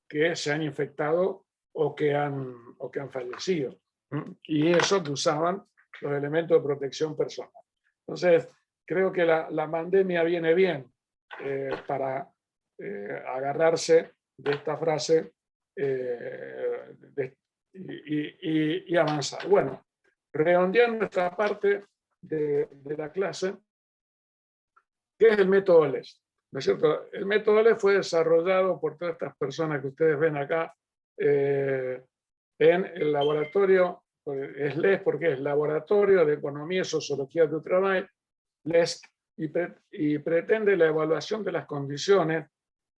que se han infectado o que han fallecido. Y eso que usaban los elementos de protección personal. Entonces, creo que la pandemia viene bien para agarrarse de esta frase y avanzar. Bueno, redondeando esta parte de la clase, ¿qué es el método LEST? ¿no es cierto? El método LES fue desarrollado por todas estas personas que ustedes ven acá en el laboratorio, es LES porque es Laboratorio de Economía y Sociología del Trabajo, LESC, y pretende la evaluación de las condiciones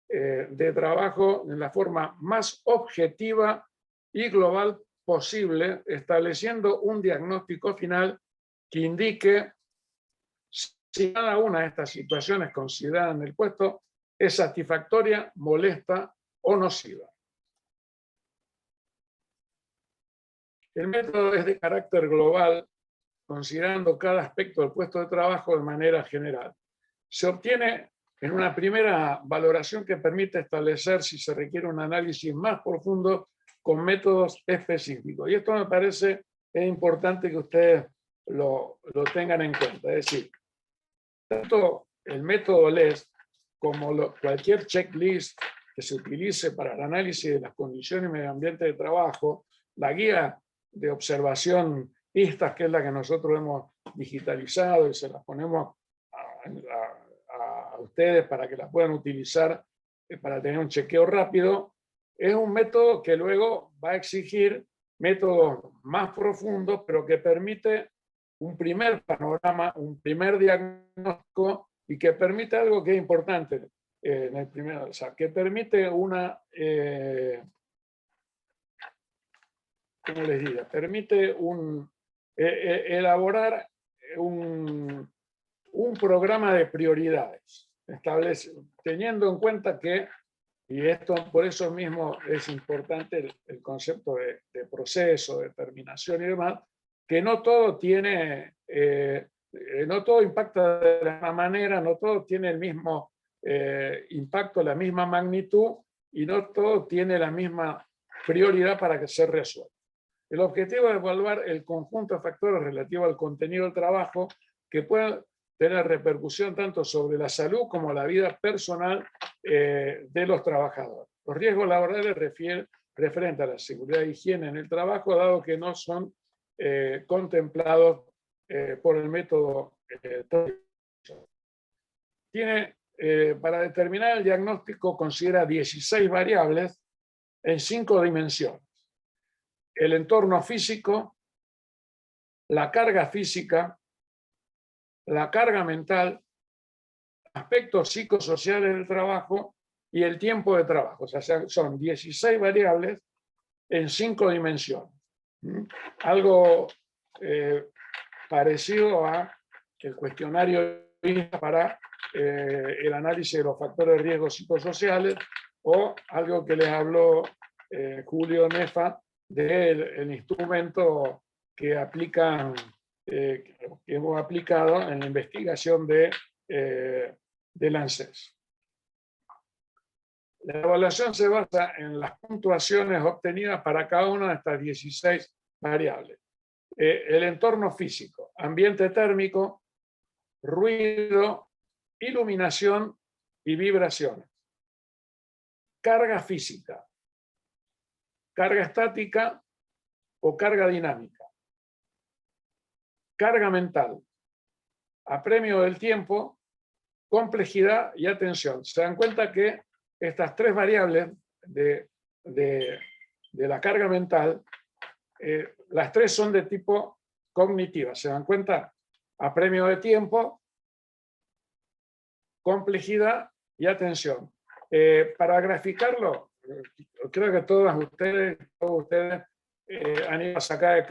de trabajo en la forma más objetiva y global posible, estableciendo un diagnóstico final que indique si cada una de estas situaciones consideradas en el puesto es satisfactoria, molesta o nociva. El método es de carácter global, considerando cada aspecto del puesto de trabajo de manera general. Se obtiene en una primera valoración que permite establecer si se requiere un análisis más profundo con métodos específicos. Y esto me parece importante que ustedes lo tengan en cuenta. Es decir, tanto el método LES como cualquier checklist que se utilice para el análisis de las condiciones y medio ambiente de trabajo, la guía de observación ISTAS, que es la que nosotros hemos digitalizado y se la ponemos a ustedes para que la puedan utilizar para tener un chequeo rápido, es un método que luego va a exigir métodos más profundos, pero que permite un primer panorama, un primer diagnóstico y que permite algo que es importante en el primero, o sea, que permite una, ¿cómo les diría? Permite elaborar un programa de prioridades, teniendo en cuenta que, y esto por eso mismo es importante el concepto de proceso, de terminación y demás, que no todo tiene, no todo impacta de la misma manera, no todo tiene el mismo impacto, la misma magnitud, y no todo tiene la misma prioridad para que se resuelva. El objetivo es evaluar el conjunto de factores relativos al contenido del trabajo que pueden tener repercusión tanto sobre la salud como la vida personal de los trabajadores. Los riesgos laborales referentes a la seguridad e higiene en el trabajo, dado que no son contemplados por el método. Para determinar el diagnóstico considera 16 variables en 5 dimensiones. El entorno físico, la carga física, la carga mental, aspectos psicosociales del trabajo y el tiempo de trabajo. O sea, son 16 variables en 5 dimensiones. Algo parecido a el cuestionario para el análisis de los factores de riesgo psicosociales, o algo que les habló Julio Nefa del instrumento que aplican, que hemos aplicado en la investigación del ANSES. La evaluación se basa en las puntuaciones obtenidas para cada una de estas 16 variables. El entorno físico, ambiente térmico, ruido, iluminación y vibraciones. Carga física, carga estática o carga dinámica. Carga mental, apremio del tiempo, complejidad y atención. Se dan cuenta que estas 3 variables de la carga mental, las 3 son de tipo cognitiva. ¿Se dan cuenta? Apremio de tiempo, complejidad y atención. Para graficarlo, creo que todos ustedes han ido a sacar el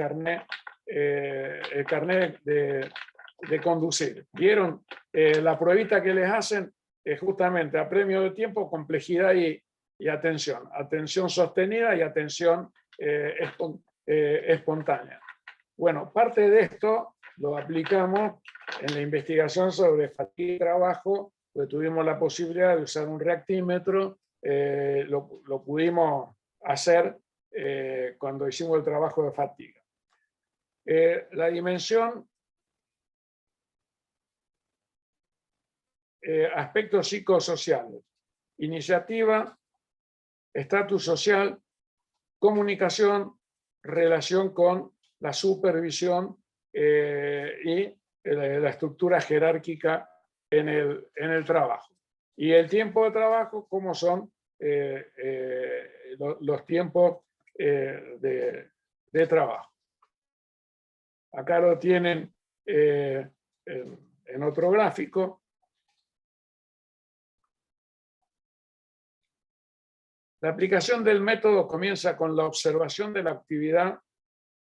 carnet de conducir. ¿Vieron? La pruebita que les hacen es justamente apremio de tiempo, complejidad y atención. Atención sostenida y atención espontánea. Bueno, parte de esto lo aplicamos en la investigación sobre fatiga y trabajo, pues tuvimos la posibilidad de usar un reactímetro, lo pudimos hacer cuando hicimos el trabajo de fatiga. La dimensión, aspectos psicosociales, iniciativa, estatus social, comunicación, relación con la supervisión y la estructura jerárquica en el trabajo. Y el tiempo de trabajo, cómo son los tiempos de trabajo. Acá lo tienen en otro gráfico. La aplicación del método comienza con la observación de la actividad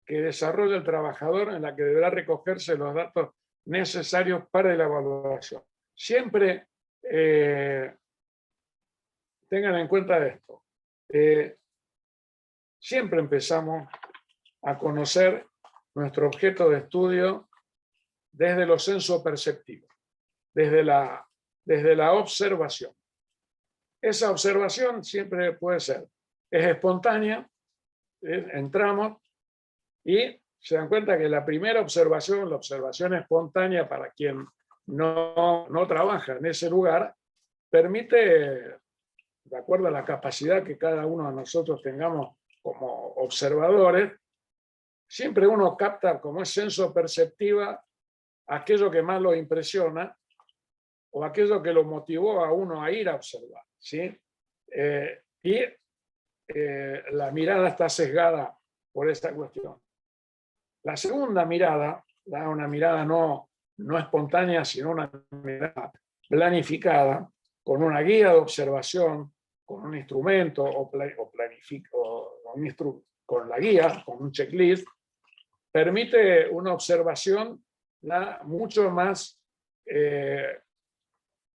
que desarrolla el trabajador, en la que deberá recogerse los datos necesarios para la evaluación. Siempre tengan en cuenta esto. Siempre empezamos a conocer nuestro objeto de estudio desde lo senso-perceptivo, desde la observación. Esa observación siempre puede ser, es espontánea, entramos y se dan cuenta que la primera observación, la observación espontánea para quien no trabaja en ese lugar, permite, de acuerdo a la capacidad que cada uno de nosotros tengamos como observadores, siempre uno capta como es senso perceptiva aquello que más lo impresiona o aquello que lo motivó a uno a ir a observar, ¿sí? La mirada está sesgada por esta cuestión. La segunda mirada, una mirada no espontánea, sino una mirada planificada, con una guía de observación, con un instrumento con la guía, con un checklist, permite una observación mucho más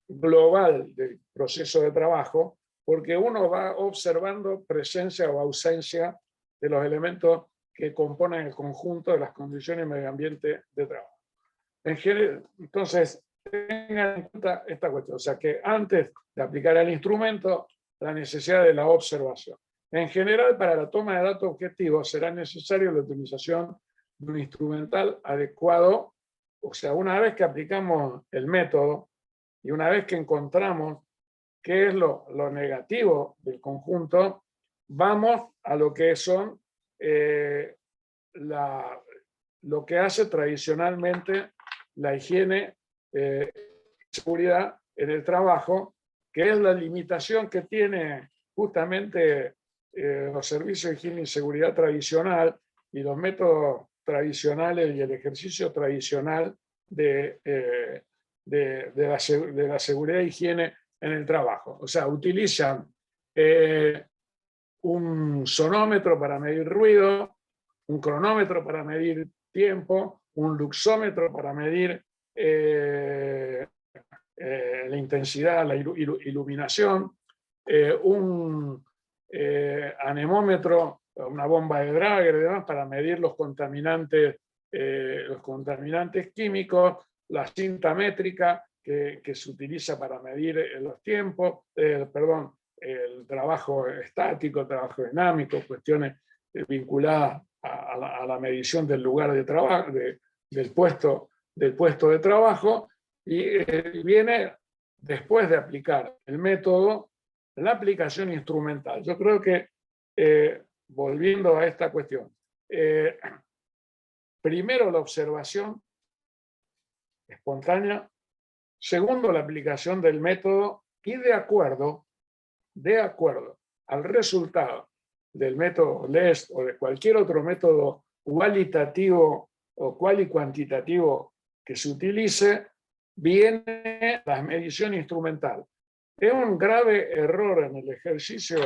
global del proceso de trabajo, porque uno va observando presencia o ausencia de los elementos que componen el conjunto de las condiciones y medio ambiente de trabajo. Entonces, tengan en cuenta esta cuestión, o sea que antes de aplicar el instrumento, la necesidad de la observación. En general, para la toma de datos objetivos será necesaria la utilización de un instrumental adecuado, o sea, una vez que aplicamos el método y una vez que encontramos qué es lo negativo del conjunto, vamos a lo que son lo que hace tradicionalmente la higiene y seguridad en el trabajo, que es la limitación que tiene justamente los servicios de higiene y seguridad tradicional y los métodos tradicionales y el ejercicio tradicional de la seguridad e higiene en el trabajo. O sea, utilizan un sonómetro para medir ruido, un cronómetro para medir tiempo, un luxómetro para medir la intensidad, la iluminación, un anemómetro, una bomba de Drager y demás para medir los contaminantes químicos, la cinta métrica que se utiliza para medir los tiempos, el trabajo estático, el trabajo dinámico, cuestiones vinculadas a la medición del lugar de trabajo, del puesto de trabajo, y viene después de aplicar el método, la aplicación instrumental. Yo creo que, volviendo a esta cuestión, primero la observación espontánea, segundo la aplicación del método y de acuerdo al resultado del método LEST o de cualquier otro método cualitativo o cuantitativo que se utilice, viene la medición instrumental. Es un grave error en el ejercicio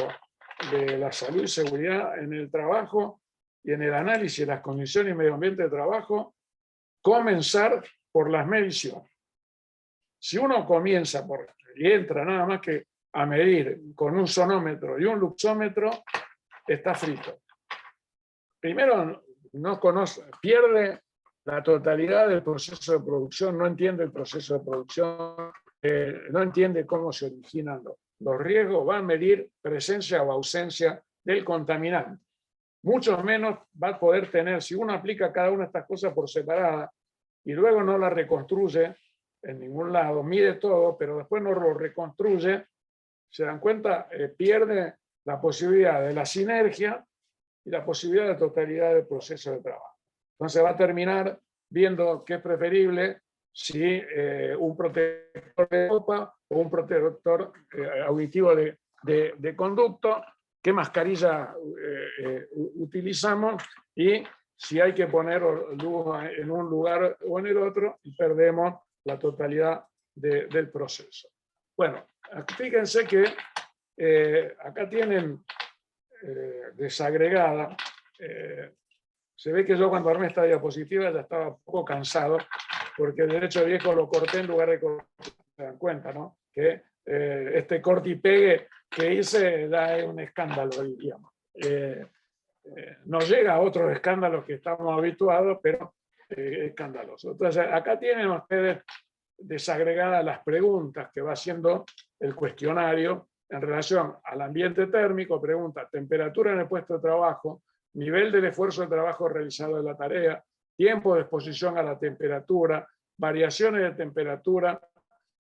de la salud y seguridad en el trabajo y en el análisis de las condiciones y medio ambiente de trabajo comenzar por las mediciones. Si uno comienza y entra nada más que a medir con un sonómetro y un luxómetro, está frito. Primero, no conoce, pierde la totalidad del proceso de producción, no entiende el proceso de producción, no entiende cómo se originan los riesgos, va a medir presencia o ausencia del contaminante. Mucho menos va a poder tener, si uno aplica cada una de estas cosas por separada y luego no la reconstruye en ningún lado, mide todo, pero después no lo reconstruye, se dan cuenta, pierde la posibilidad de la sinergia y la posibilidad de totalidad del proceso de trabajo. Entonces va a terminar viendo que es preferible si un protector de copa o un protector auditivo de conducto, qué mascarilla utilizamos y si hay que poner luz en un lugar o en el otro y perdemos la totalidad del proceso. Bueno, fíjense que acá tienen desagregada. Se ve que yo cuando armé esta diapositiva ya estaba un poco cansado porque el derecho viejo lo corté en lugar de cortar. Se dan cuenta, ¿no? Que este corte y pegue que hice da un escándalo, digamos. No llega a otros escándalos que estamos habituados, pero escandaloso. Entonces, acá tienen ustedes desagregadas las preguntas que va haciendo el cuestionario en relación al ambiente térmico. Pregunta: temperatura en el puesto de trabajo, nivel del esfuerzo de trabajo realizado en la tarea, tiempo de exposición a la temperatura, variaciones de temperatura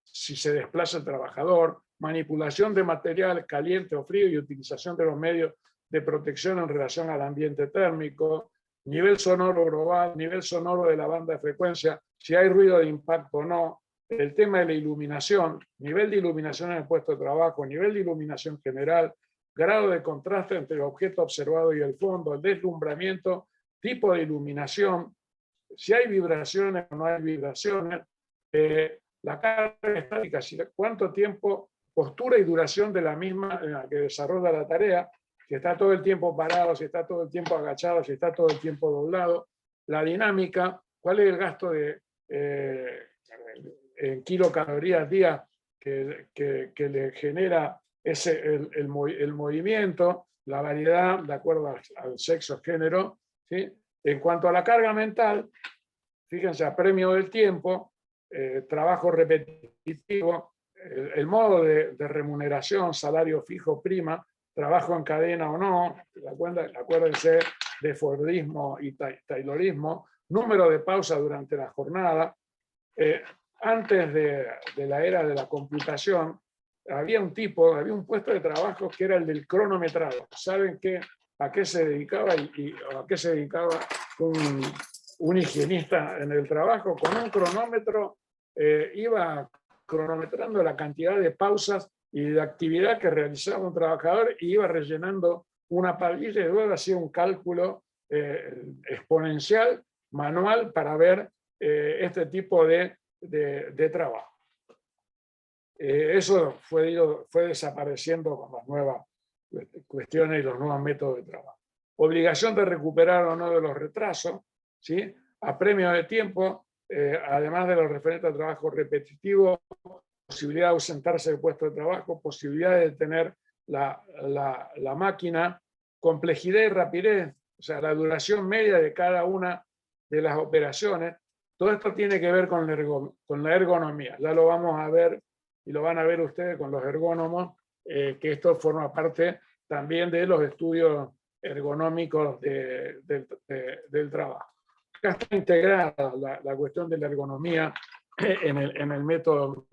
si se desplaza el trabajador, manipulación de material caliente o frío y utilización de los medios de protección en relación al ambiente térmico, nivel sonoro global, nivel sonoro de la banda de frecuencia, si hay ruido de impacto o no, el tema de la iluminación, nivel de iluminación en el puesto de trabajo, nivel de iluminación general, grado de contraste entre el objeto observado y el fondo, el deslumbramiento, tipo de iluminación, si hay vibraciones o no hay vibraciones, la carga estática, cuánto tiempo, postura y duración de la misma en la que desarrolla la tarea, si está todo el tiempo parado, si está todo el tiempo agachado, si está todo el tiempo doblado, la dinámica, cuál es el gasto en kilocalorías día que le genera el movimiento, la variedad de acuerdo al sexo, género, ¿sí? En cuanto a la carga mental, fíjense, apremio del tiempo, trabajo repetitivo, el modo de remuneración, salario fijo, prima, trabajo en cadena o no, acuérdense de Fordismo y Taylorismo, número de pausas durante la jornada. Antes de la era de la computación, había un puesto de trabajo que era el del cronometrado. ¿Saben a qué se dedicaba y a qué se dedicaba un higienista en el trabajo? Con un cronómetro iba cronometrando la cantidad de pausas y de actividad que realizaba un trabajador y iba rellenando una palilla y luego hacía un cálculo exponencial, manual, para ver este tipo de trabajo. Eso fue desapareciendo con las nuevas cuestiones y los nuevos métodos de trabajo. Obligación de recuperar o no de los retrasos, ¿sí? Apremio de tiempo, además de los referentes al trabajo repetitivo, posibilidad de ausentarse del puesto de trabajo, posibilidad de tener la máquina, complejidad y rapidez, o sea, la duración media de cada una de las operaciones. Todo esto tiene que ver con la ergonomía. Ya lo vamos a ver y lo van a ver ustedes con los ergónomos, que esto forma parte también de los estudios ergonómicos del trabajo. Acá está integrada la cuestión de la ergonomía en el método,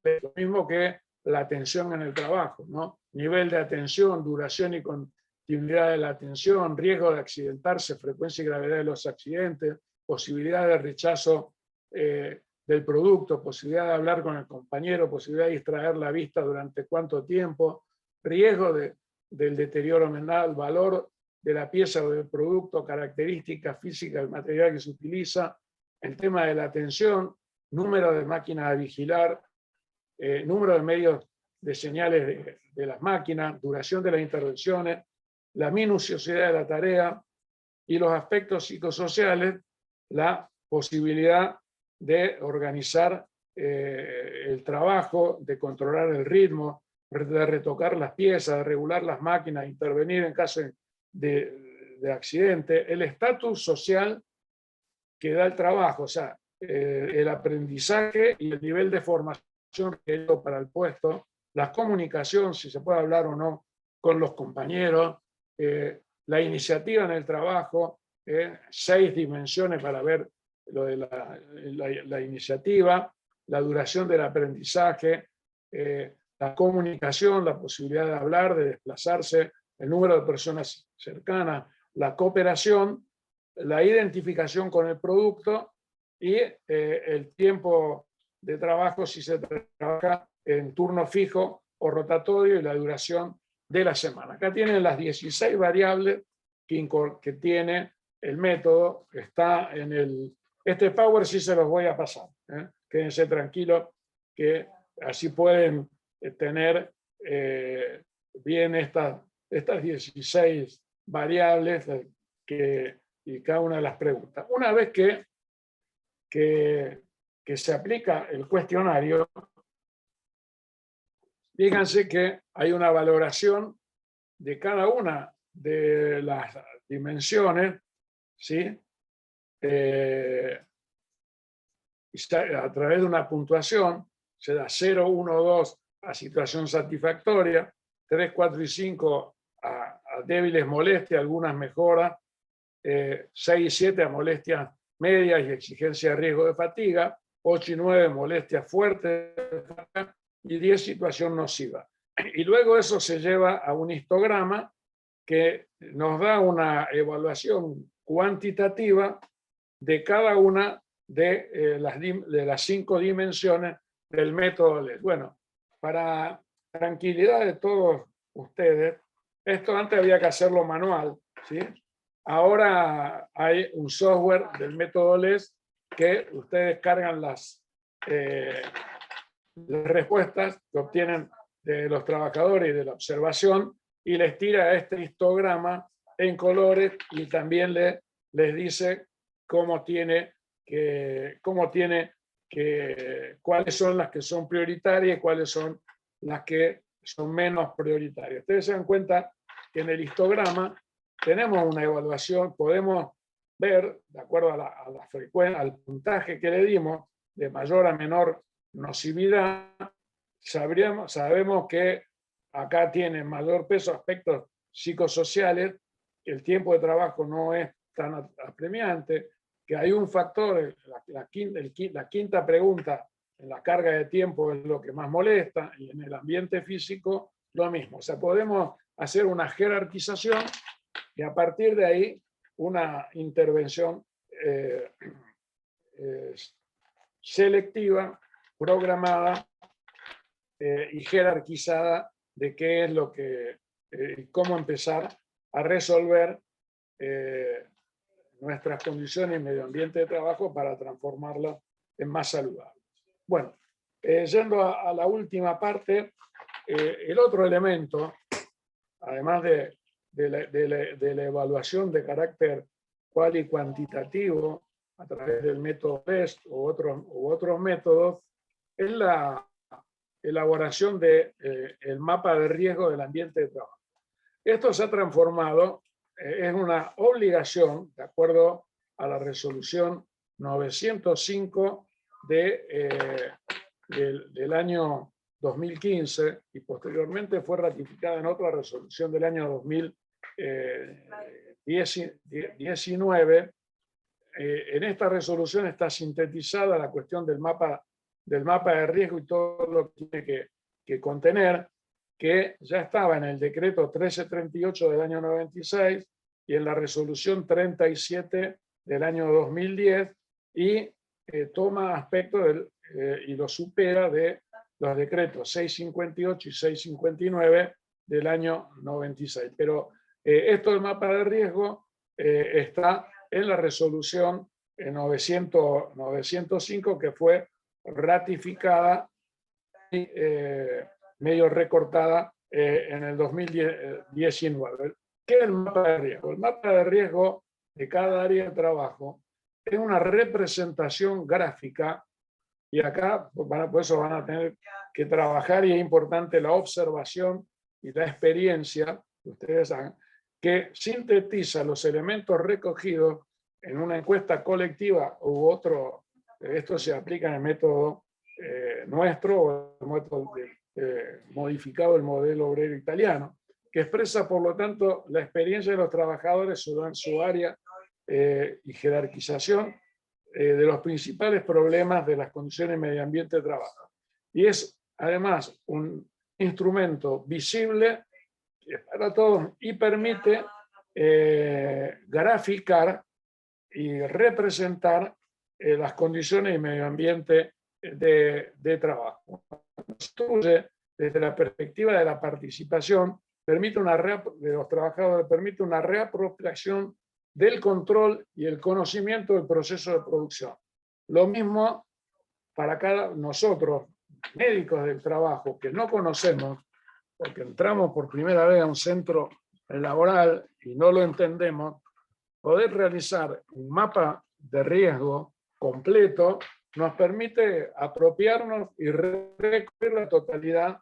lo mismo que la atención en el trabajo, ¿no? Nivel de atención, duración y continuidad de la atención, riesgo de accidentarse, frecuencia y gravedad de los accidentes, posibilidad de rechazo del producto, posibilidad de hablar con el compañero, posibilidad de distraer la vista durante cuánto tiempo, riesgo del deterioro mental, valor de la pieza o del producto, características físicas del material que se utiliza, el tema de la atención, número de máquinas a vigilar, número de medios de señales de las máquinas, duración de las intervenciones, la minuciosidad de la tarea y los aspectos psicosociales, la posibilidad de organizar el trabajo, de controlar el ritmo, de retocar las piezas, de regular las máquinas, intervenir en caso de accidente, el estatus social que da el trabajo, o sea, el aprendizaje y el nivel de formación requerido para el puesto, la comunicación, si se puede hablar o no con los compañeros, la iniciativa en el trabajo, 6 dimensiones para ver lo de la iniciativa, la duración del aprendizaje, la comunicación, la posibilidad de hablar, de desplazarse, el número de personas cercanas, la cooperación, la identificación con el producto y el tiempo de trabajo si se trabaja en turno fijo o rotatorio y la duración de la semana. Acá tienen las 16 variables que tiene el método. Está en este Power sí se los voy a pasar. Quédense tranquilos que así pueden tener bien estas 16 variables y cada una de las preguntas. Una vez que se aplica el cuestionario, fíjense que hay una valoración de cada una de las dimensiones, ¿sí? A través de una puntuación se da 0, 1, 2 a situación satisfactoria, 3, 4 y 5 a débiles molestias, algunas mejoras, 6 y 7 a molestias medias y exigencia de riesgo de fatiga, 8 y 9 molestias fuertes y 10 situación nociva. Y luego eso se lleva a un histograma que nos da una evaluación cuantitativa de cada una de las 5 dimensiones del método LES. Bueno, para tranquilidad de todos ustedes, esto antes había que hacerlo manual, ¿sí? Ahora hay un software del método LES que ustedes cargan las respuestas que obtienen de los trabajadores y de la observación y les tira este histograma en colores y también les dice cuáles son las que son prioritarias y cuáles son las que son menos prioritarias. Ustedes se dan cuenta que en el histograma tenemos una evaluación, podemos ver, de acuerdo a la frecuencia, al puntaje que le dimos, de mayor a menor nocividad, sabemos que acá tiene mayor peso aspectos psicosociales, que el tiempo de trabajo no es tan apremiante, que hay un factor, la quinta pregunta, en la carga de tiempo es lo que más molesta, y en el ambiente físico lo mismo. O sea, podemos hacer una jerarquización y a partir de ahí una intervención selectiva, programada y jerarquizada de qué es lo que, cómo empezar a resolver nuestras condiciones y medio ambiente de trabajo para transformarlas en más saludables. Bueno, yendo a la última parte, el otro elemento, además de la evaluación de carácter cual y cuantitativo a través del método PEST u otros métodos, es la elaboración del mapa de riesgo del ambiente de trabajo. Esto se ha transformado, es una obligación, de acuerdo a la resolución 905 del año 2015 y posteriormente fue ratificada en otra resolución del año 2019. En esta resolución está sintetizada la cuestión del mapa de riesgo y todo lo que tiene que contener, que ya estaba en el decreto 1338 del año 96 y en la resolución 37 del año 2010 y toma aspectos y lo supera de los decretos 658 y 659 del año 96. Pero esto del mapa de riesgo está en la resolución 905 que fue ratificada y medio recortada en el 2019. ¿Qué es el mapa de riesgo? El mapa de riesgo de cada área de trabajo es una representación gráfica y acá por eso van a tener que trabajar y es importante la observación y la experiencia que ustedes hagan, que sintetiza los elementos recogidos en una encuesta colectiva u otro. Esto se aplica en el método nuestro o el método modificado el modelo obrero italiano, que expresa por lo tanto la experiencia de los trabajadores en su área y jerarquización de los principales problemas de las condiciones de medio ambiente de trabajo. Y es además un instrumento visible para todos y permite graficar y representar las condiciones y medio ambiente de trabajo. Construye desde la perspectiva de la participación, de los trabajadores, permite una reapropiación del control y el conocimiento del proceso de producción. Lo mismo para nosotros, médicos del trabajo, que no conocemos, porque entramos por primera vez a un centro laboral y no lo entendemos, poder realizar un mapa de riesgo completo nos permite apropiarnos y recorrer la totalidad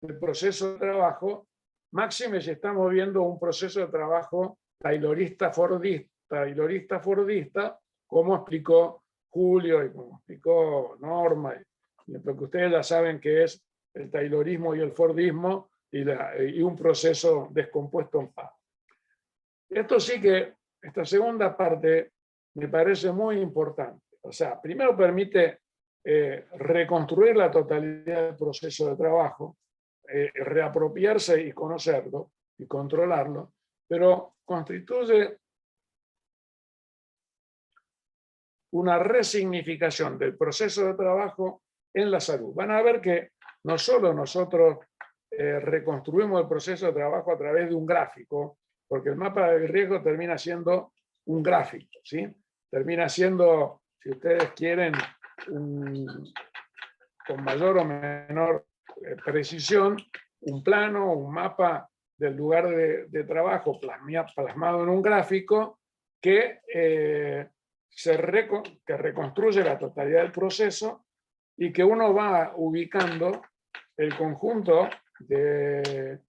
del proceso de trabajo, máxime si estamos viendo un proceso de trabajo taylorista-fordista, como explicó Julio y como explicó Norma, y lo que ustedes ya saben que es el taylorismo y el fordismo y un proceso descompuesto en paz. Esto sí que, esta segunda parte me parece muy importante. O sea, primero permite reconstruir la totalidad del proceso de trabajo, reapropiarse y conocerlo y controlarlo, pero constituye una resignificación del proceso de trabajo en la salud. Van a ver que no solo nosotros reconstruimos el proceso de trabajo a través de un gráfico, porque el mapa de riesgo termina siendo un gráfico, ¿sí? Termina siendo, si ustedes quieren, con mayor o menor precisión, un plano, un mapa del lugar de trabajo plasmado en un gráfico que reconstruye la totalidad del proceso y que uno va ubicando el conjunto de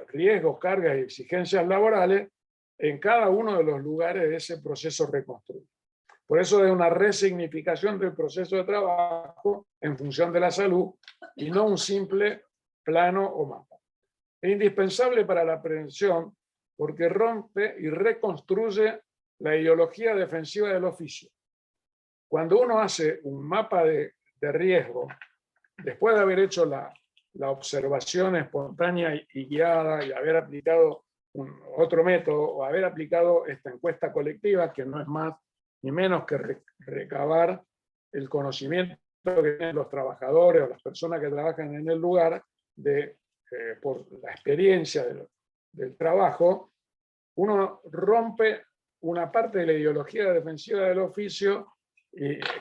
riesgos, cargas y exigencias laborales en cada uno de los lugares de ese proceso reconstruido. Por eso es una resignificación del proceso de trabajo en función de la salud y no un simple plano o mapa. Es indispensable para la prevención porque rompe y reconstruye la ideología defensiva del oficio. Cuando uno hace un mapa de riesgo, después de haber hecho la observación espontánea y guiada y haber aplicado otro método o haber aplicado esta encuesta colectiva, que no es más ni menos que recabar el conocimiento que tienen los trabajadores o las personas que trabajan en el lugar por la experiencia del trabajo, uno rompe una parte de la ideología defensiva del oficio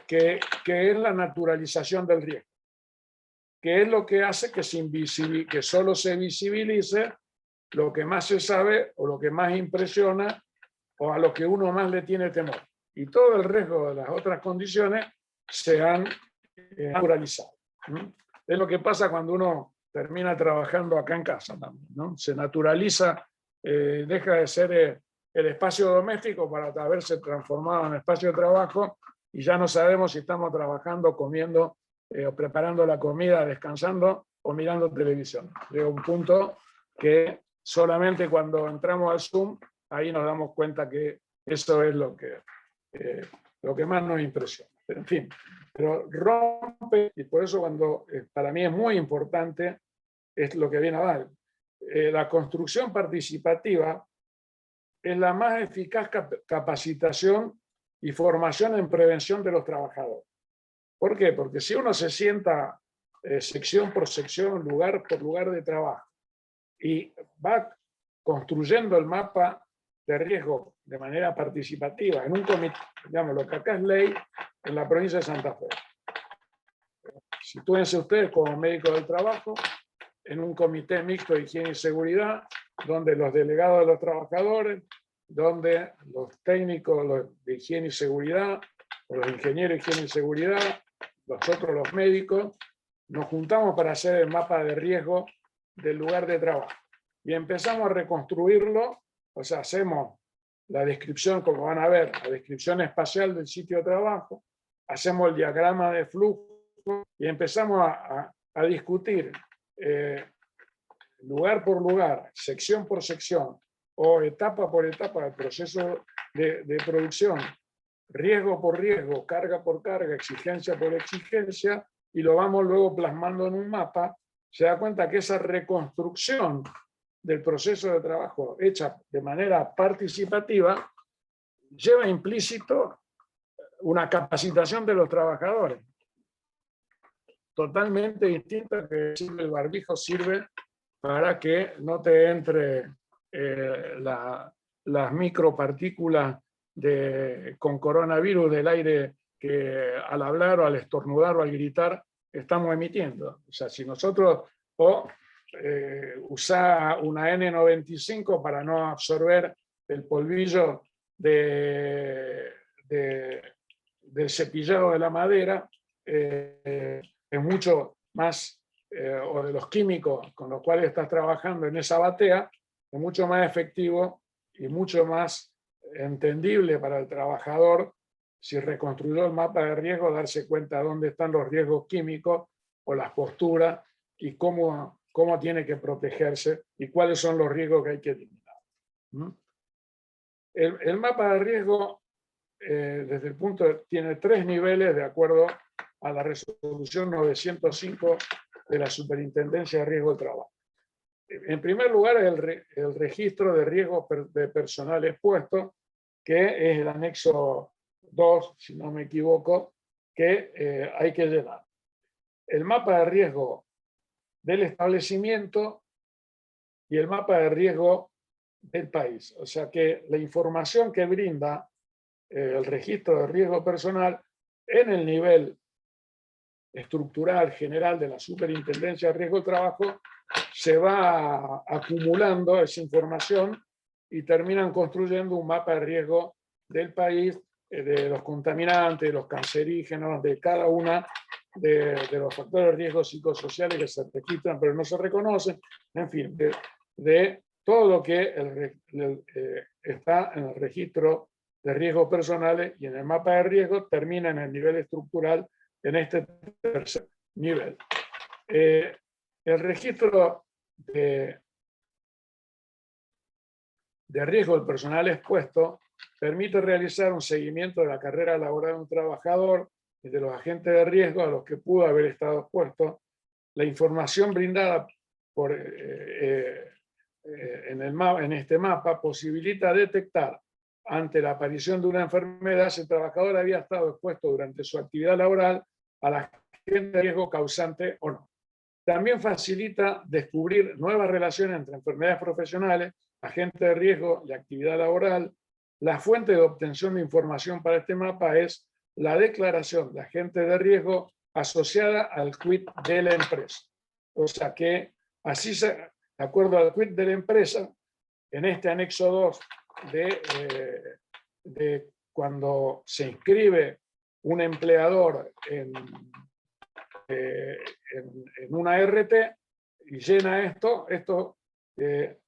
que es la naturalización del riesgo, que es lo que hace que solo se visibilice lo que más se sabe o lo que más impresiona o a lo que uno más le tiene temor. Y todo el riesgo de las otras condiciones se han naturalizado. Es lo que pasa cuando uno termina trabajando acá en casa también, ¿no? Se naturaliza, deja de ser el espacio doméstico para haberse transformado en espacio de trabajo y ya no sabemos si estamos trabajando, comiendo o preparando la comida, descansando o mirando televisión. Llega un punto que solamente cuando entramos al Zoom, ahí nos damos cuenta que eso es lo que más nos impresiona. Pero, en fin, pero rompe, y por eso para mí es muy importante, es lo que viene a dar. La construcción participativa es la más eficaz capacitación y formación en prevención de los trabajadores. ¿Por qué? Porque si uno se sienta sección por sección, lugar por lugar de trabajo, y va construyendo el mapa de riesgo de manera participativa en un comité, digamos, lo que acá es ley en la provincia de Santa Fe. Sitúense ustedes como médicos del trabajo en un comité mixto de higiene y seguridad, donde los delegados de los trabajadores, donde los técnicos de higiene y seguridad, los ingenieros de higiene y seguridad, nosotros los médicos, nos juntamos para hacer el mapa de riesgo del lugar de trabajo. Y empezamos a reconstruirlo, o sea, hacemos la descripción, como van a ver, la descripción espacial del sitio de trabajo, hacemos el diagrama de flujo y empezamos a discutir lugar por lugar, sección por sección o etapa por etapa del proceso de producción, riesgo por riesgo, carga por carga, exigencia por exigencia, y lo vamos luego plasmando en un mapa. Se da cuenta que esa reconstrucción del proceso de trabajo hecha de manera participativa lleva implícito una capacitación de los trabajadores, totalmente distinta que el barbijo sirve para que no te entre las micropartículas con coronavirus del aire que al hablar o al estornudar o al gritar estamos emitiendo. O sea, si nosotros usar una N95 para no absorber el polvillo del cepillado de la madera, es mucho más, o de los químicos con los cuales estás trabajando en esa batea, es mucho más efectivo y mucho más entendible para el trabajador, si reconstruyó el mapa de riesgo, darse cuenta de dónde están los riesgos químicos o las posturas y cómo tiene que protegerse y cuáles son los riesgos que hay que eliminar. El mapa de riesgo, desde el punto, tiene 3 niveles de acuerdo a la resolución 905 de la Superintendencia de Riesgo del Trabajo. En primer lugar, el registro de riesgos de personal expuesto, que es el anexo 2, si no me equivoco, que hay que llenar. El mapa de riesgo del establecimiento y el mapa de riesgo del país. O sea que la información que brinda el registro de riesgo personal en el nivel estructural general de la Superintendencia de Riesgo del Trabajo se va acumulando esa información y terminan construyendo un mapa de riesgo del país, de los contaminantes, de los cancerígenos, de cada una de los factores de riesgo psicosociales que se registran pero no se reconocen, en fin, de todo lo que está en el registro de riesgos personales y en el mapa de riesgo termina en el nivel estructural, en este tercer nivel. El registro de riesgo del personal expuesto permite realizar un seguimiento de la carrera laboral de un trabajador y de los agentes de riesgo a los que pudo haber estado expuesto. La información brindada en este mapa posibilita detectar ante la aparición de una enfermedad si el trabajador había estado expuesto durante su actividad laboral a la agente de riesgo causante o no. También facilita descubrir nuevas relaciones entre enfermedades profesionales, agentes de riesgo y actividad laboral. La fuente de obtención de información para este mapa es la declaración de agente de riesgo asociada al quit de la empresa. O sea que así, de acuerdo al quit de la empresa, en este anexo 2 de cuando se inscribe un empleador en una RT y llena esto en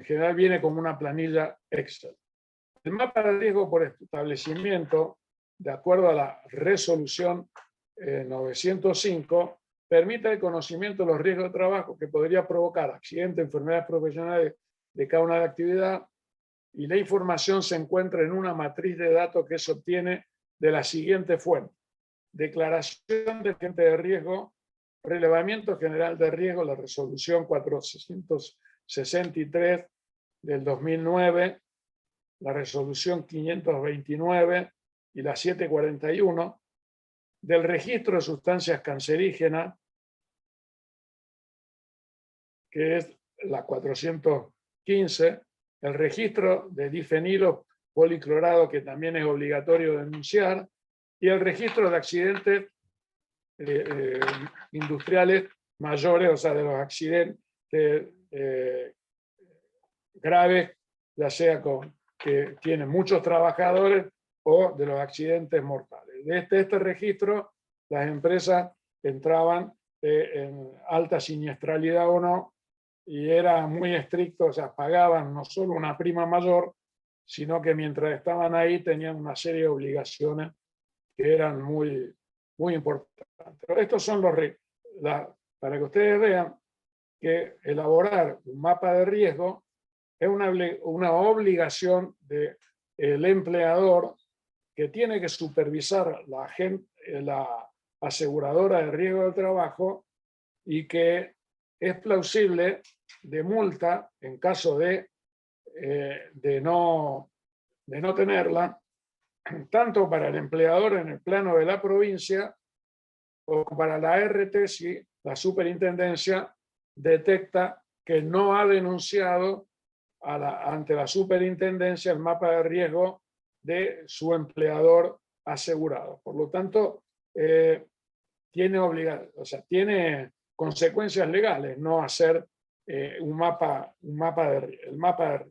general viene como una planilla Excel. El mapa de riesgo por establecimiento, de acuerdo a la resolución 905, permite el conocimiento de los riesgos de trabajo que podría provocar accidentes, enfermedades profesionales de cada una de actividad, y la información se encuentra en una matriz de datos que se obtiene de la siguiente fuente: declaración de agente de riesgo, relevamiento general de riesgo, la resolución 463 del 2009, la resolución 529 y la 741, del registro de sustancias cancerígenas, que es la 415, el registro de difenilo policlorado, que también es obligatorio denunciar, y el registro de accidentes industriales mayores, o sea, de los accidentes graves, ya sea que tienen muchos trabajadores o de los accidentes mortales. De este registro, las empresas entraban en alta siniestralidad o no, y era muy estricto, o sea, pagaban no solo una prima mayor, sino que mientras estaban ahí tenían una serie de obligaciones que eran muy, muy importantes. Pero estos son para que ustedes vean que elaborar un mapa de riesgo es una obligación del empleador, que tiene que supervisar la aseguradora de riesgo del trabajo, y que es plausible de multa en caso de no de no tenerla, tanto para el empleador en el plano de la provincia o para la ART si la superintendencia detecta que no ha denunciado ante la superintendencia el mapa de riesgo de su empleador asegurado. Por lo tanto, tiene consecuencias legales no hacer el mapa de riesgo.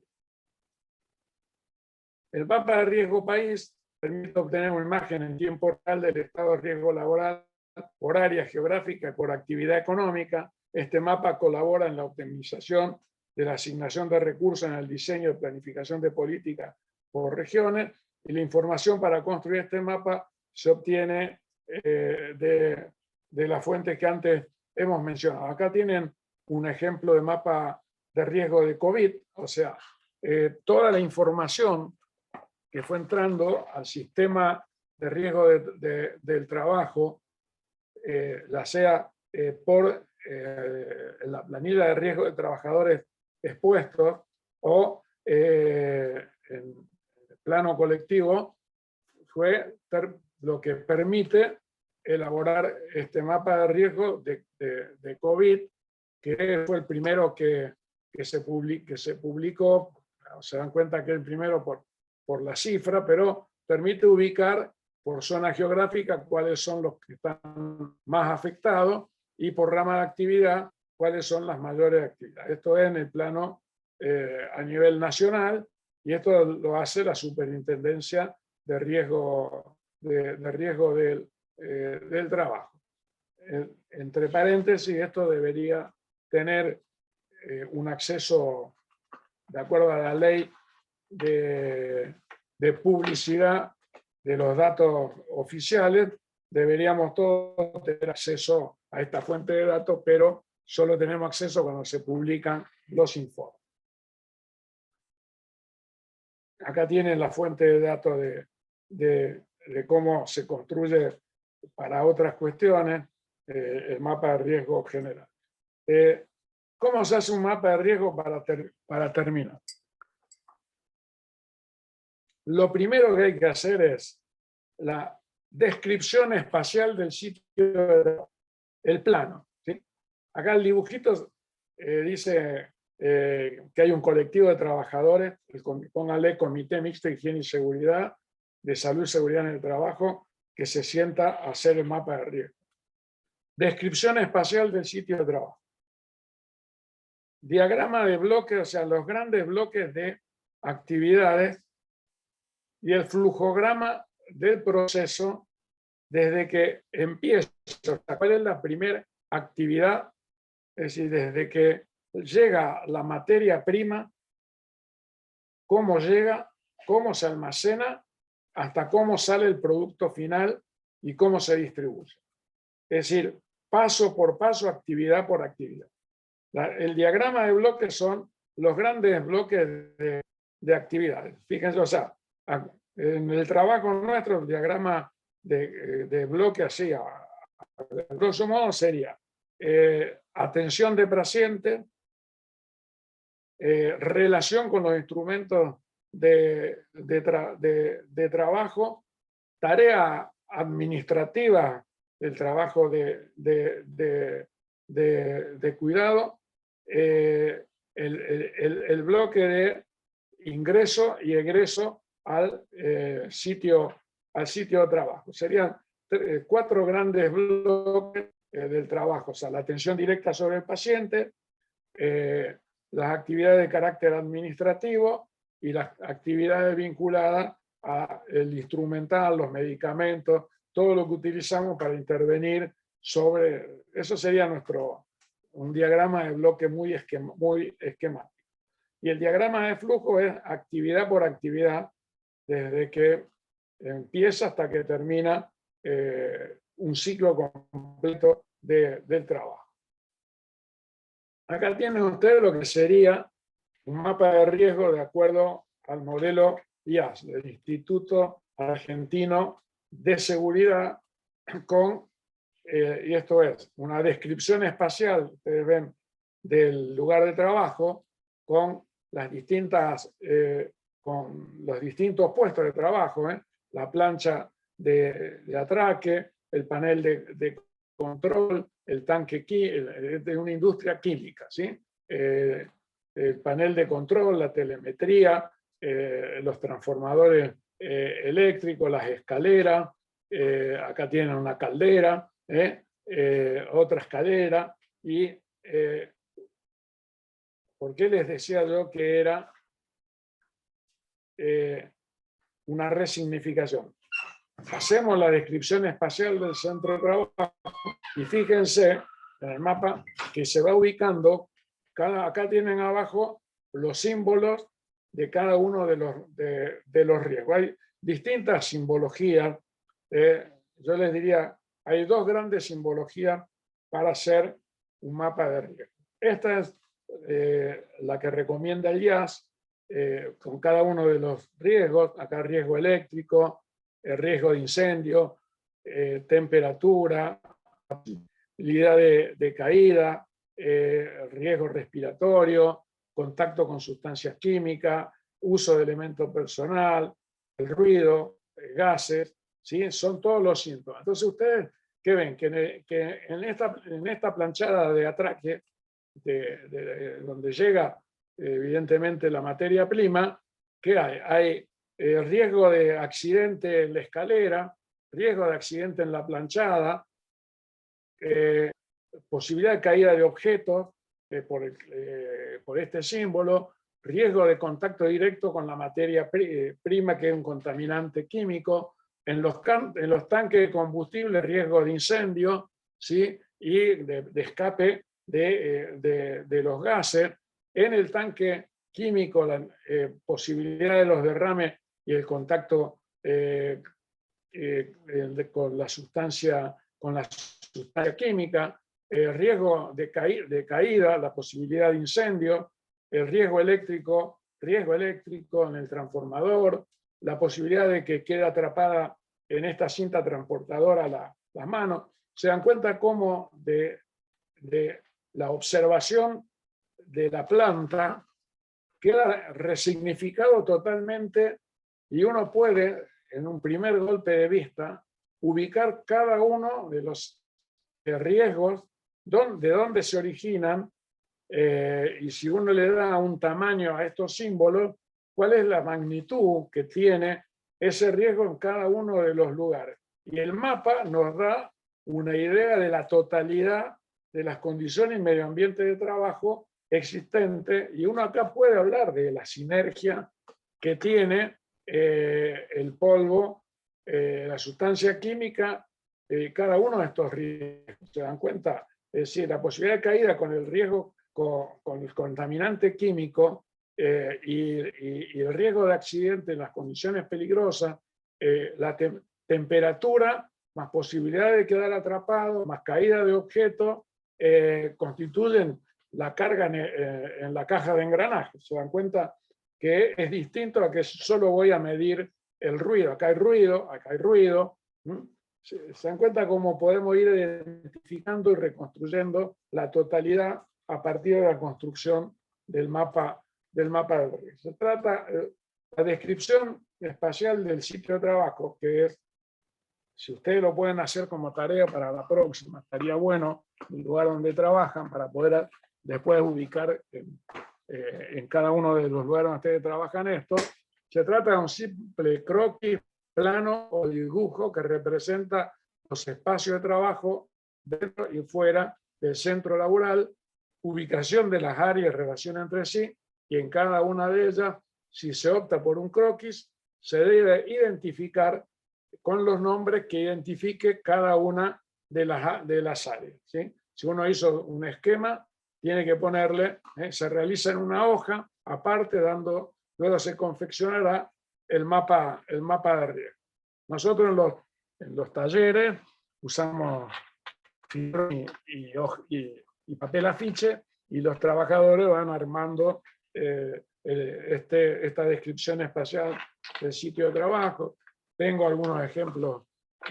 El mapa de riesgo país permite obtener una imagen en tiempo real del estado de riesgo laboral por área geográfica y por actividad económica. Este mapa colabora en la optimización de la asignación de recursos en el diseño y planificación de políticas por regiones, y la información para construir este mapa se obtiene de las fuentes que antes hemos mencionado. Acá tienen un ejemplo de mapa de riesgo de COVID, o sea, toda la información que fue entrando al sistema de riesgo del trabajo, ya sea por la planilla de riesgo de trabajadores expuestos o en plano colectivo, fue lo que permite elaborar este mapa de riesgo de COVID, que fue el primero que se publicó. Se dan cuenta que es el primero por la cifra, pero permite ubicar por zona geográfica cuáles son los que están más afectados y por rama de actividad cuáles son las mayores actividades. Esto es en el plano a nivel nacional, y esto lo hace la Superintendencia de Riesgo, del Trabajo. Entre paréntesis, esto debería tener un acceso, de acuerdo a la ley de publicidad de los datos oficiales, deberíamos todos tener acceso a esta fuente de datos, pero solo tenemos acceso cuando se publican los informes. Acá tienen la fuente de datos de cómo se construye para otras cuestiones el mapa de riesgo general. ¿Cómo se hace un mapa de riesgo para terminar? Lo primero que hay que hacer es la descripción espacial del sitio de trabajo, el plano, ¿sí? Acá el dibujito dice que hay un colectivo de trabajadores, póngale Comité Mixto de Higiene y Seguridad, de Salud y Seguridad en el Trabajo, que se sienta a hacer el mapa de riesgo. Descripción espacial del sitio de trabajo. Diagrama de bloques, o sea, los grandes bloques de actividades, y el flujograma del proceso desde que empieza, cuál es la primera actividad, es decir, desde que llega la materia prima, cómo llega, cómo se almacena, hasta cómo sale el producto final y cómo se distribuye. Es decir, paso por paso, actividad por actividad. El diagrama de bloques son los grandes bloques de actividades. Fíjense, o sea, en el trabajo nuestro, el diagrama de bloque así, a grosso modo, sería atención de paciente, relación con los instrumentos de trabajo, tarea administrativa del trabajo de cuidado, el bloque de ingreso y egreso al sitio de trabajo. Serían 4 grandes bloques del trabajo, o sea, la atención directa sobre el paciente, las actividades de carácter administrativo y las actividades vinculadas al instrumental, los medicamentos, todo lo que utilizamos para intervenir sobre. Eso sería un diagrama de bloque muy esquemático. Y el diagrama de flujo es actividad por actividad, desde que empieza hasta que termina un ciclo completo del trabajo. Acá tienen ustedes lo que sería un mapa de riesgo de acuerdo al modelo IAS, del Instituto Argentino de Seguridad, y esto es una descripción espacial, ustedes ven, del lugar de trabajo, con las distintas con los distintos puestos de trabajo, la plancha de atraque, el panel de control, el tanque de una industria química, ¿sí? El panel de control, la telemetría, los transformadores eléctricos, las escaleras, acá tienen una caldera, otra escalera, y ¿por qué les decía yo que era una resignificación? Hacemos la descripción espacial del centro de trabajo y fíjense en el mapa que se va ubicando, acá tienen abajo los símbolos de cada uno de los riesgos. Hay distintas simbologías. Yo les diría, hay dos grandes simbologías para hacer un mapa de riesgo. Esta es la que recomienda el IAS, con cada uno de los riesgos. Acá riesgo eléctrico, riesgo de incendio, temperatura, posibilidad de caída, riesgo respiratorio, contacto con sustancias químicas, uso de elemento personal, el ruido, gases, ¿sí? Son todos los síntomas. Entonces ustedes, ¿qué ven? Que en esta planchada de atraque, donde llega evidentemente la materia prima, ¿qué hay? Hay riesgo de accidente en la escalera, riesgo de accidente en la planchada, posibilidad de caída de objetos por este símbolo, riesgo de contacto directo con la materia prima, que es un contaminante químico, en los tanques de combustible, riesgo de incendio, ¿sí? Y de escape de los gases. En el tanque químico, la posibilidad de los derrames y el contacto con la sustancia química, el riesgo de caída, la posibilidad de incendio, el riesgo eléctrico en el transformador, la posibilidad de que quede atrapada en esta cinta transportadora las manos. Se dan cuenta cómo de la observación de la planta queda resignificado totalmente, y uno puede, en un primer golpe de vista, ubicar cada uno de los riesgos, de dónde se originan, y si uno le da un tamaño a estos símbolos, cuál es la magnitud que tiene ese riesgo en cada uno de los lugares. Y el mapa nos da una idea de la totalidad de las condiciones y medio ambiente de trabajo existente, y uno acá puede hablar de la sinergia que tiene el polvo, la sustancia química, cada uno de estos riesgos. ¿Se dan cuenta? Es decir, la posibilidad de caída con el riesgo, con el contaminante químico, y el riesgo de accidente en las condiciones peligrosas, la temperatura, más posibilidad de quedar atrapado, más caída de objetos, constituyen la carga en la caja de engranaje. Se dan cuenta que es distinto a que solo voy a medir el ruido. Acá hay ruido, acá hay ruido. Se dan cuenta cómo podemos ir identificando y reconstruyendo la totalidad a partir de la construcción del mapa del riesgo. Se trata de la descripción espacial del sitio de trabajo, que es, si ustedes lo pueden hacer como tarea para la próxima, estaría bueno el lugar donde trabajan para poder después ubicar en cada uno de los lugares donde ustedes trabajan esto. Se trata de un simple croquis, plano o dibujo que representa los espacios de trabajo dentro y fuera del centro laboral, ubicación de las áreas y relación entre sí, y en cada una de ellas, si se opta por un croquis, se debe identificar con los nombres que identifique cada una de las áreas, ¿sí? Si uno hizo un esquema, tiene que ponerle, se realiza en una hoja, aparte, luego se confeccionará el mapa de riesgo. Nosotros en los talleres usamos y papel afiche, y los trabajadores van armando esta descripción espacial del sitio de trabajo. Tengo algunos ejemplos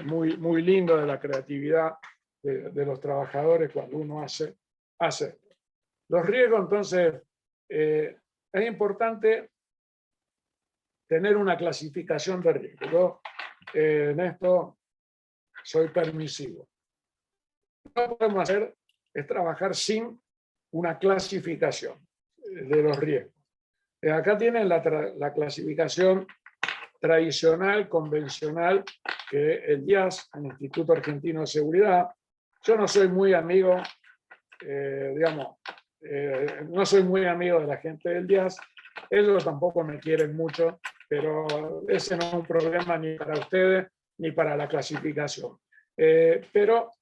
muy lindos de la creatividad de los trabajadores cuando uno hace esto. Los riesgos, entonces, es importante tener una clasificación de riesgo. Yo en esto soy permisivo. Lo que podemos hacer es trabajar sin una clasificación de los riesgos. Acá tienen la clasificación tradicional, convencional, que el IAS, el Instituto Argentino de Seguridad. Yo no soy muy amigo, no soy muy amigo de la gente del IAS. Ellos tampoco me quieren mucho, pero ese no es un problema ni para ustedes ni para la clasificación. Pero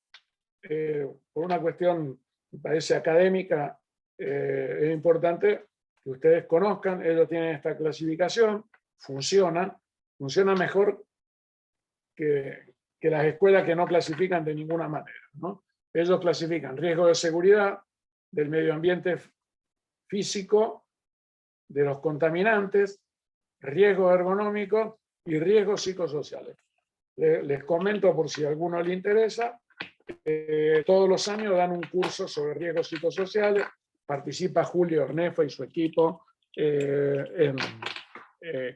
por una cuestión, me parece académica, es importante que ustedes conozcan. Ellos tienen esta clasificación, funciona mejor que las escuelas que no clasifican de ninguna manera, ¿no? Ellos clasifican riesgo de seguridad, del medio ambiente físico, de los contaminantes, riesgos ergonómicos y riesgos psicosociales. Les comento por si a alguno le interesa. Todos los años dan un curso sobre riesgos psicosociales. Participa Julio Ornefa y su equipo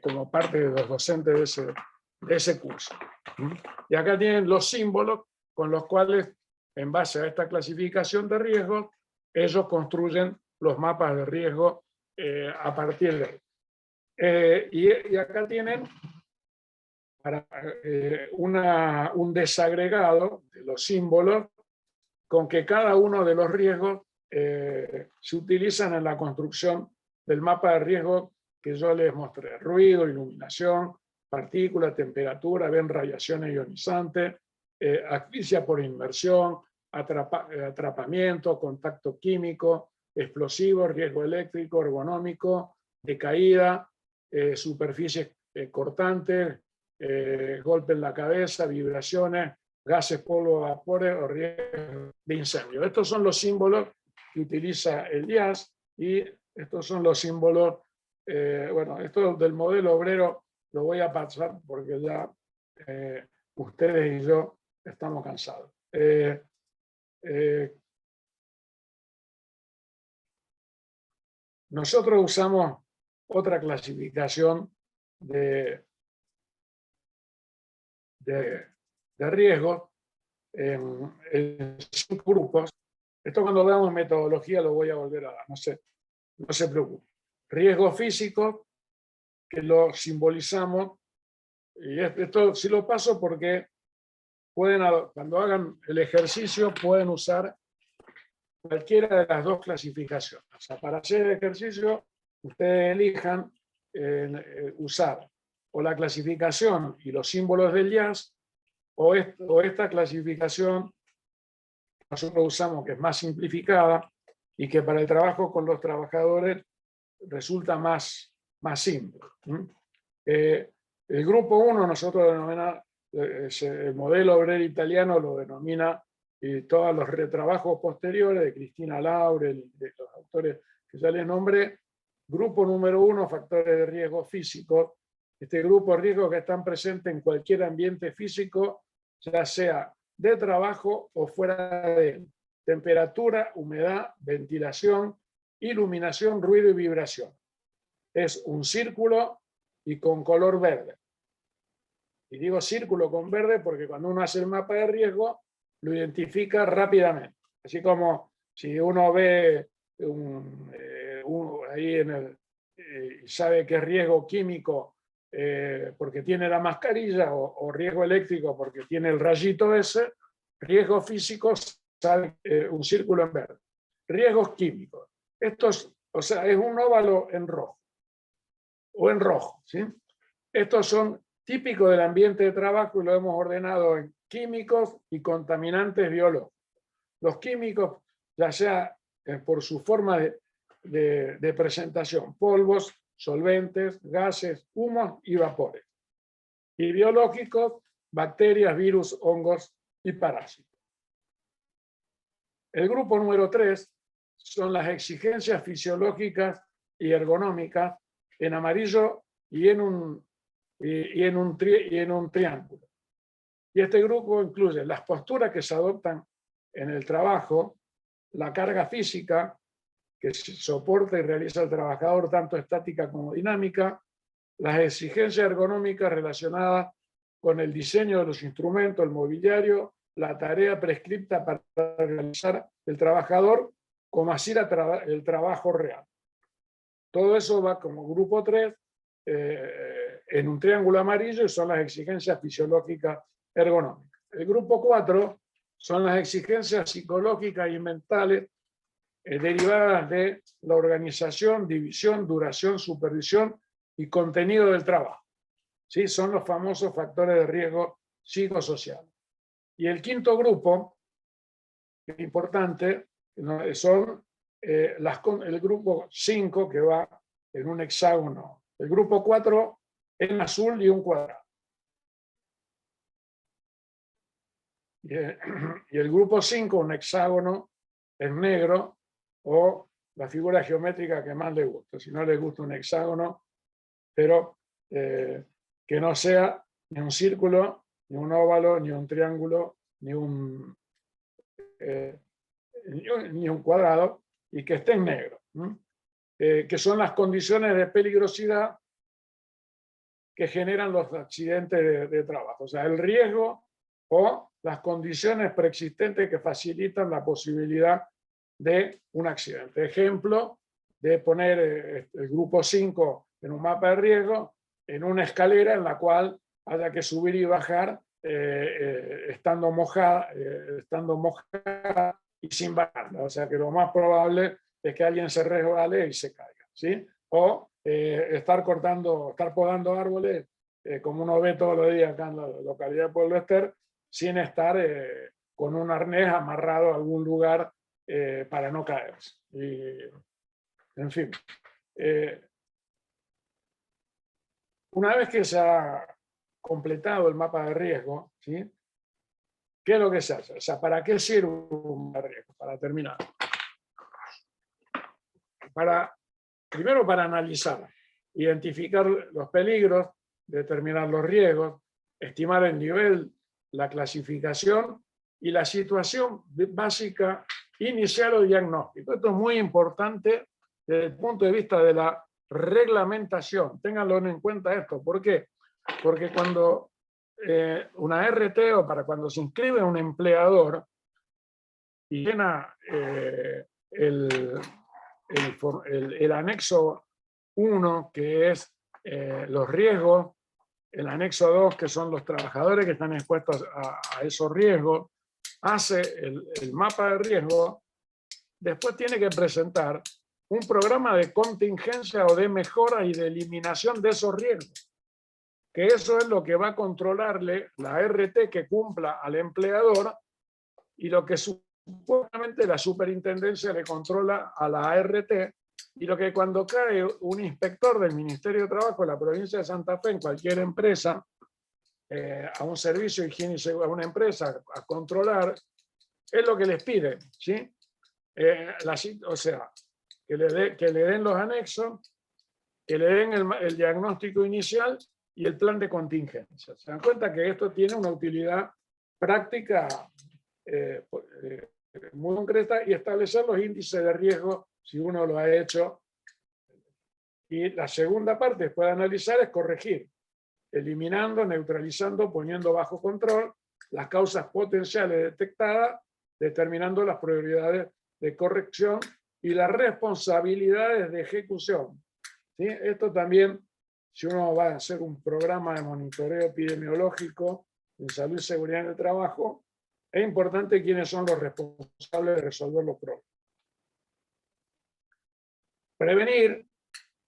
como parte de los docentes de ese curso. Y acá tienen los símbolos con los cuales, en base a esta clasificación de riesgos, ellos construyen los mapas de riesgo a partir de ahí. Y acá tienen para, un desagregado de los símbolos con que cada uno de los riesgos se utilizan en la construcción del mapa de riesgo que yo les mostré. Ruido, iluminación, partículas, temperatura, ven radiaciones ionizantes, asfixia por inmersión, atrapamiento, contacto químico, explosivo, riesgo eléctrico, ergonómico, de caída, superficies cortantes, golpe en la cabeza, vibraciones, gases, polvo, vapores o riesgo de incendio. Estos son los símbolos que utiliza el IAS y estos son los símbolos, bueno, esto del modelo obrero lo voy a pasar porque ya ustedes y yo estamos cansados. Nosotros usamos otra clasificación de riesgos en 5 grupos. Esto cuando veamos metodología lo voy a volver a dar, no se preocupe. Riesgos físicos, que lo simbolizamos, y esto sí lo paso porque cuando hagan el ejercicio pueden usar cualquiera de las dos clasificaciones. O sea, para hacer el ejercicio, ustedes elijan usar o la clasificación y los símbolos del IAS o esta clasificación que nosotros usamos, que es más simplificada y que para el trabajo con los trabajadores resulta más simple. El grupo 1 nosotros denominamos, el modelo obrero italiano lo denomina, y todos los retrabajos posteriores de Cristina Laurel, de los autores que ya les nombré. Grupo número 1, factores de riesgo físico. Este grupo de riesgos que están presentes en cualquier ambiente físico, ya sea de trabajo o fuera de él. Temperatura, humedad, ventilación, iluminación, ruido y vibración. Es un círculo y con color verde. Y digo círculo con verde porque cuando uno hace el mapa de riesgo, lo identifica rápidamente. Así como si uno ve ahí sabe que es riesgo químico porque tiene la mascarilla, o riesgo eléctrico porque tiene el rayito ese, riesgo físico sabe un círculo en verde. Riesgos químicos. O sea, es un óvalo en rojo o en rojo, ¿sí? Estos son típicos del ambiente de trabajo y lo hemos ordenado en químicos y contaminantes biológicos. Los químicos, ya sea por su forma de presentación, polvos, solventes, gases, humos y vapores. Y biológicos, bacterias, virus, hongos y parásitos. El grupo número 3 son las exigencias fisiológicas y ergonómicas en amarillo y en un triángulo. Y este grupo incluye las posturas que se adoptan en el trabajo, la carga física que soporta y realiza el trabajador, tanto estática como dinámica, las exigencias ergonómicas relacionadas con el diseño de los instrumentos, el mobiliario, la tarea prescripta para realizar el trabajador, como así el trabajo real. Todo eso va como grupo 3 en un triángulo amarillo y son las exigencias fisiológicas ergonómicas. El grupo 4 son las exigencias psicológicas y mentales derivadas de la organización, división, duración, supervisión y contenido del trabajo. ¿Sí? Son los famosos factores de riesgo psicosociales. Y el quinto grupo, que es importante, son el grupo 5, que va en un hexágono. El grupo 4 en azul y un cuadrado. Y el grupo 5, un hexágono en negro, o la figura geométrica que más le gusta. Si no le gusta un hexágono, pero que no sea ni un círculo, ni un óvalo, ni un triángulo, ni un cuadrado, y que esté en negro, que son las condiciones de peligrosidad que generan los accidentes de trabajo. O sea, el riesgo o las condiciones preexistentes que facilitan la posibilidad de un accidente. Ejemplo de poner el grupo 5 en un mapa de riesgo, en una escalera en la cual haya que subir y bajar estando mojada y sin baranda. O sea que lo más probable es que alguien se resbale y se caiga, ¿sí? O estar podando árboles, como uno ve todos los días acá en la localidad de Pueblo Ester, sin estar con un arnés amarrado a algún lugar para no caerse. Y, en fin, una vez que se ha completado el mapa de riesgo, ¿sí? ¿Qué es lo que se hace? O sea, ¿para qué sirve un mapa de riesgo? Para terminar. Primero para analizar, identificar los peligros, determinar los riesgos, estimar el nivel, la clasificación y la situación básica inicial o diagnóstico. Esto es muy importante desde el punto de vista de la reglamentación. Ténganlo en cuenta esto. ¿Por qué? Porque cuando una RT o para cuando se inscribe un empleador y llena el anexo 1, que es los riesgos, el anexo 2, que son los trabajadores que están expuestos a esos riesgos, hace el mapa de riesgo, después tiene que presentar un programa de contingencia o de mejora y de eliminación de esos riesgos, que eso es lo que va a controlarle la RT que cumpla al empleador y lo que supuestamente la superintendencia le controla a la ART, y lo que cuando cae un inspector del Ministerio de Trabajo de la provincia de Santa Fe en cualquier empresa, a un servicio de higiene y seguridad, a una empresa a controlar, es lo que les pide, ¿sí? O sea, que le den los anexos, que le den el diagnóstico inicial y el plan de contingencia. Se dan cuenta que esto tiene una utilidad práctica muy concreta, y establecer los índices de riesgo si uno lo ha hecho. Y la segunda parte después de analizar es corregir, eliminando, neutralizando, poniendo bajo control las causas potenciales detectadas, determinando las prioridades de corrección y las responsabilidades de ejecución. ¿Sí? Esto también, si uno va a hacer un programa de monitoreo epidemiológico en salud y seguridad en el trabajo, es importante quiénes son los responsables de resolver los problemas. Prevenir,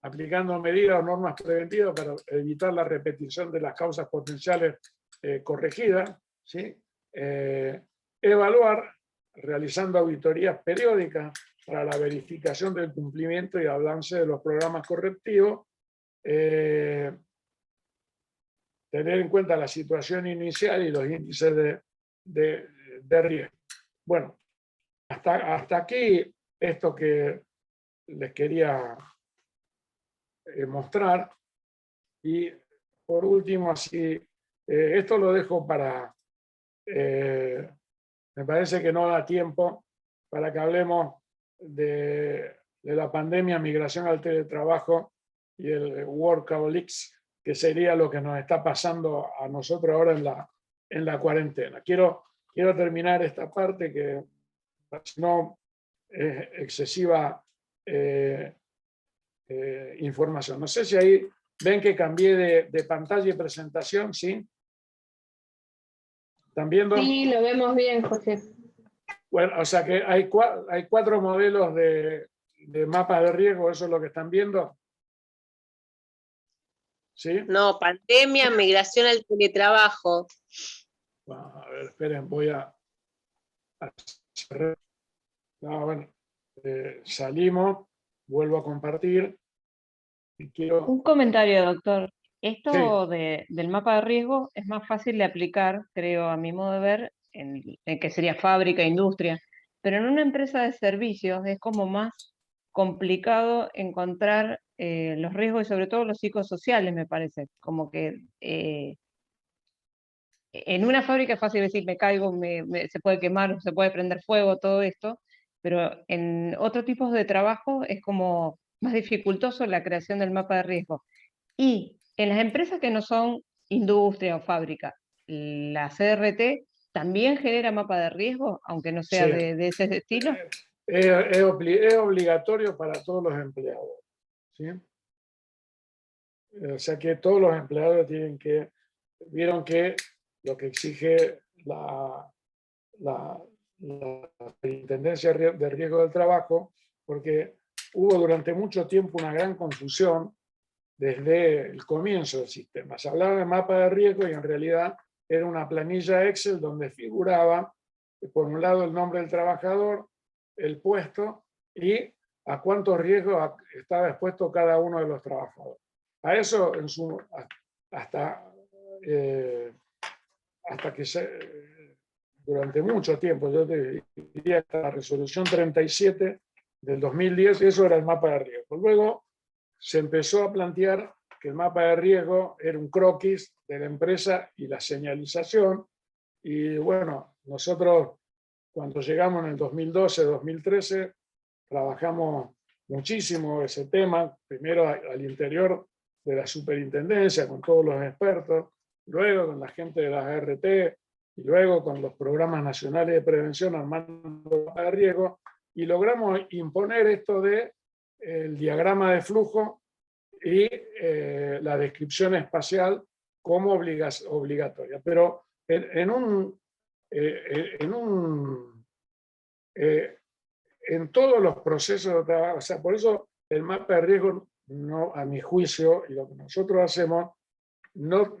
aplicando medidas o normas preventivas para evitar la repetición de las causas potenciales corregidas. ¿Sí? Evaluar, realizando auditorías periódicas para la verificación del cumplimiento y avance de los programas correctivos. Tener en cuenta la situación inicial y los índices de riesgo. Bueno, hasta aquí esto que les quería mostrar. Y por último, así, esto lo dejo para, me parece que no da tiempo para que hablemos de la pandemia, migración al teletrabajo y el workaholics, que sería lo que nos está pasando a nosotros ahora en la cuarentena. Quiero terminar esta parte que si no es excesiva información. No sé si ahí ven que cambié de pantalla y presentación, ¿sí? ¿Están viendo? Sí, lo vemos bien, Jorge. Bueno, o sea que hay 4 modelos de mapa de riesgo, ¿eso es lo que están viendo? ¿Sí? No, pandemia, migración al teletrabajo. Bueno, a ver, esperen, voy a cerrar. No, bueno, salimos, vuelvo a compartir y quiero... Un comentario, doctor. Sí, Esto del mapa de riesgo es más fácil de aplicar, creo, a mi modo de ver, en que sería fábrica, industria, pero en una empresa de servicios es como más complicado encontrar los riesgos y sobre todo los psicosociales, me parece. Como que en una fábrica es fácil decir, me caigo, se puede quemar, se puede prender fuego, todo esto, pero en otros tipos de trabajo es como más dificultoso la creación del mapa de riesgo. Y en las empresas que no son industria o fábrica, la CRT también genera mapa de riesgo, aunque no sea sí. de ese estilo. Es obligatorio para todos los empleados, ¿sí? O sea que todos los empleados vieron que lo que exige la Superintendencia de Riesgo del Trabajo, porque hubo durante mucho tiempo una gran confusión desde el comienzo del sistema. Se hablaba de mapa de riesgo y en realidad era una planilla Excel donde figuraba, por un lado, el nombre del trabajador, el puesto y a cuántos riesgos estaba expuesto cada uno de los trabajadores. A eso hasta que durante mucho tiempo, yo te diría hasta la resolución 37 del 2010, eso era el mapa de riesgo. Luego se empezó a plantear que el mapa de riesgo era un croquis de la empresa y la señalización. Y bueno, nosotros cuando llegamos en el 2012-2013, trabajamos muchísimo ese tema, primero al interior de la superintendencia, con todos los expertos, luego con la gente de las ART, y luego con los programas nacionales de prevención armando de riesgo, y logramos imponer esto de el diagrama de flujo y la descripción espacial como obligatoria. Pero en todos los procesos de trabajo, o sea, por eso el mapa de riesgo, no, a mi juicio, y lo que nosotros hacemos, no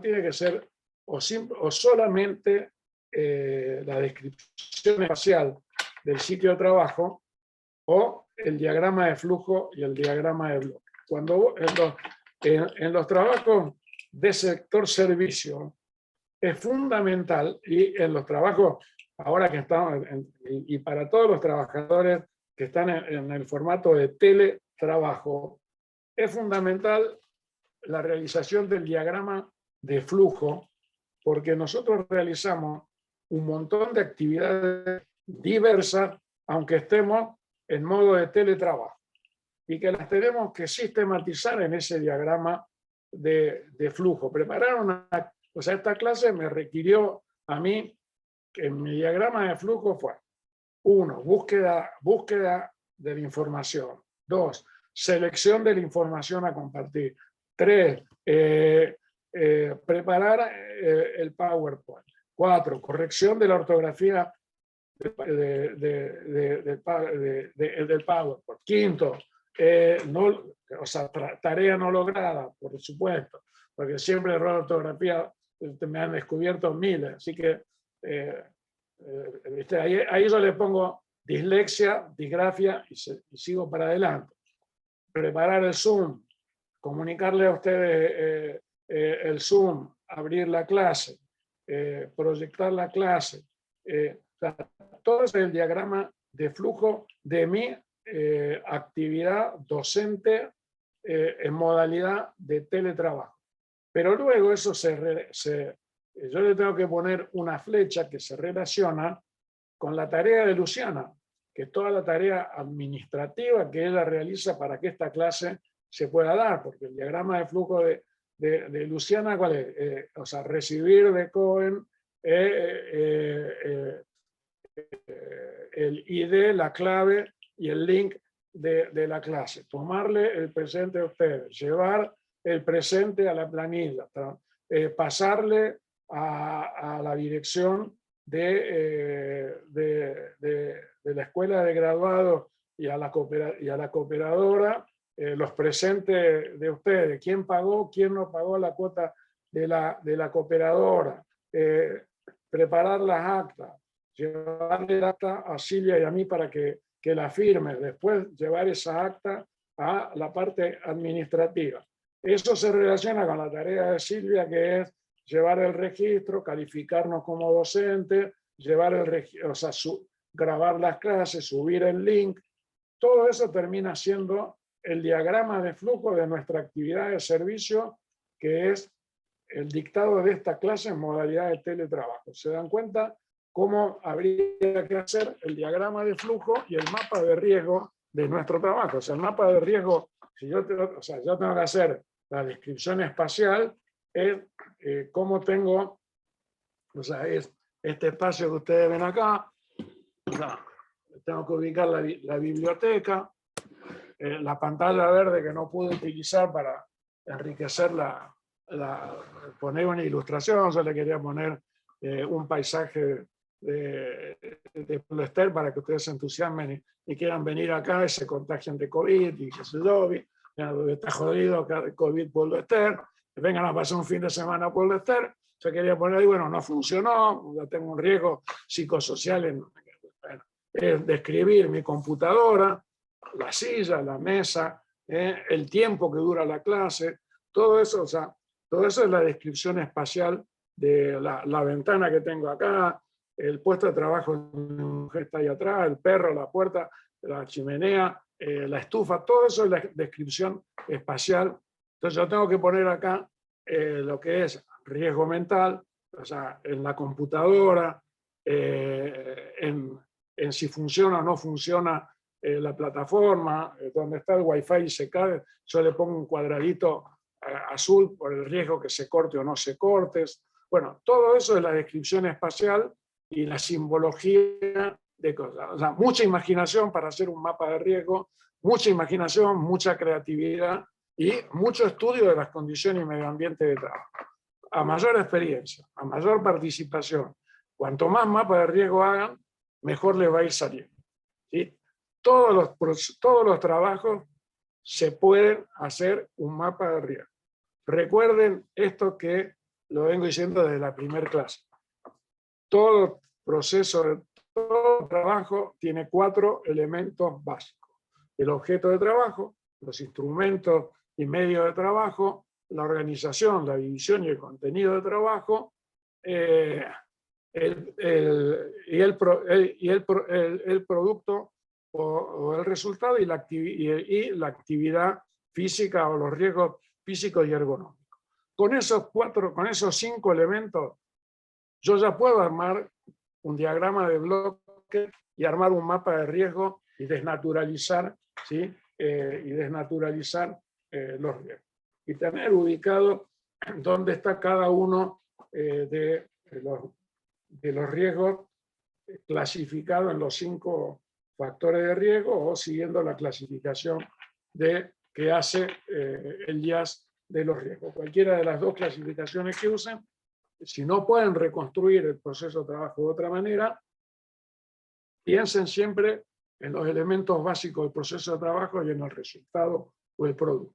tiene que ser o solamente la descripción espacial del sitio de trabajo o el diagrama de flujo y el diagrama de bloque. Cuando en los trabajos de sector servicio es fundamental, y en los trabajos, ahora que estamos, y para todos los trabajadores que están en el formato de teletrabajo, es fundamental la realización del diagrama de flujo, porque nosotros realizamos un montón de actividades diversas, aunque estemos en modo de teletrabajo, y que las tenemos que sistematizar en ese diagrama de flujo. O sea, esta clase me requirió a mí que en mi diagrama de flujo fue 1, búsqueda de la información; 2, selección de la información a compartir; 3, preparar el PowerPoint; 4, corrección de la ortografía del PowerPoint; 5, tarea no lograda, por supuesto, porque siempre error de ortografía me han descubierto miles, así que ahí yo le pongo dislexia, disgrafia y sigo para adelante. Preparar el Zoom, comunicarle a ustedes el Zoom, abrir la clase, proyectar la clase, todo es el diagrama de flujo de mi actividad docente en modalidad de teletrabajo. Pero luego eso yo le tengo que poner una flecha que se relaciona con la tarea de Luciana, que es toda la tarea administrativa que ella realiza para que esta clase se pueda dar, porque el diagrama de flujo de Luciana, ¿cuál es? O sea, recibir de Cohen el ID, la clave y el link de la clase. Tomarle el presente a ustedes, llevar el presente a la planilla, pasarle a la dirección de la escuela de graduados y a la cooperadora los presentes de ustedes, quién pagó, quién no pagó la cuota de la cooperadora, preparar las actas, llevarle el acta a Silvia y a mí para que la firme, después llevar esa acta a la parte administrativa. Eso se relaciona con la tarea de Silvia, que es llevar el registro, calificarnos como docentes, llevar el registro, o sea, grabar las clases, subir el link. Todo eso termina siendo el diagrama de flujo de nuestra actividad de servicio, que es el dictado de esta clase en modalidad de teletrabajo. ¿Se dan cuenta cómo habría que hacer el diagrama de flujo y el mapa de riesgo de nuestro trabajo? O sea, el mapa de riesgo, si yo tengo que hacer la descripción espacial, es cómo tengo, o sea, es este espacio que ustedes ven acá, o sea, tengo que ubicar la biblioteca, la pantalla verde que no pude utilizar para enriquecer poner una ilustración, yo le quería poner un paisaje de Pueblo Ester para que ustedes se entusiasmen y quieran venir acá y se contagien de COVID y qué sé yo, está jodido acá de COVID Pueblo Ester, vengan a pasar un fin de semana a Pueblo Ester. Yo quería poner ahí, bueno, no funcionó, ya tengo un riesgo psicosocial es describir mi computadora, la silla, la mesa, el tiempo que dura la clase, todo eso, o sea, todo eso es la descripción espacial de la ventana que tengo acá, el puesto de trabajo de mi mujer está ahí atrás, el perro, la puerta, la chimenea, la estufa, todo eso es la descripción espacial. Entonces yo tengo que poner acá lo que es riesgo mental, o sea, en la computadora, en si funciona o no funciona la plataforma, donde está el Wi-Fi y se cae, yo le pongo un cuadradito azul por el riesgo que se corte o no se corte. Bueno, todo eso es la descripción espacial y la simbología de cosas. O sea, mucha imaginación para hacer un mapa de riesgo, mucha imaginación, mucha creatividad y mucho estudio de las condiciones y medio ambiente de trabajo. A mayor experiencia, a mayor participación, cuanto más mapas de riesgo hagan, mejor les va a ir saliendo. ¿Sí? Todos los trabajos se pueden hacer un mapa de riesgo. Recuerden esto que lo vengo diciendo desde la primera clase. Todo proceso, todo trabajo tiene 4 elementos básicos. El objeto de trabajo, los instrumentos y medios de trabajo, la organización, la división y el contenido de trabajo, el producto o el resultado y la actividad física o los riesgos físicos y ergonómicos. Con esos 5 elementos, yo ya puedo armar un diagrama de bloque y armar un mapa de riesgo y desnaturalizar, ¿sí? Los riesgos. Y tener ubicado dónde está cada uno de los riesgos clasificados en los 5 factores de riesgo o siguiendo la clasificación que hace el IAS de los riesgos. Cualquiera de las 2 clasificaciones que usen, si no pueden reconstruir el proceso de trabajo de otra manera, piensen siempre en los elementos básicos del proceso de trabajo y en el resultado o el producto,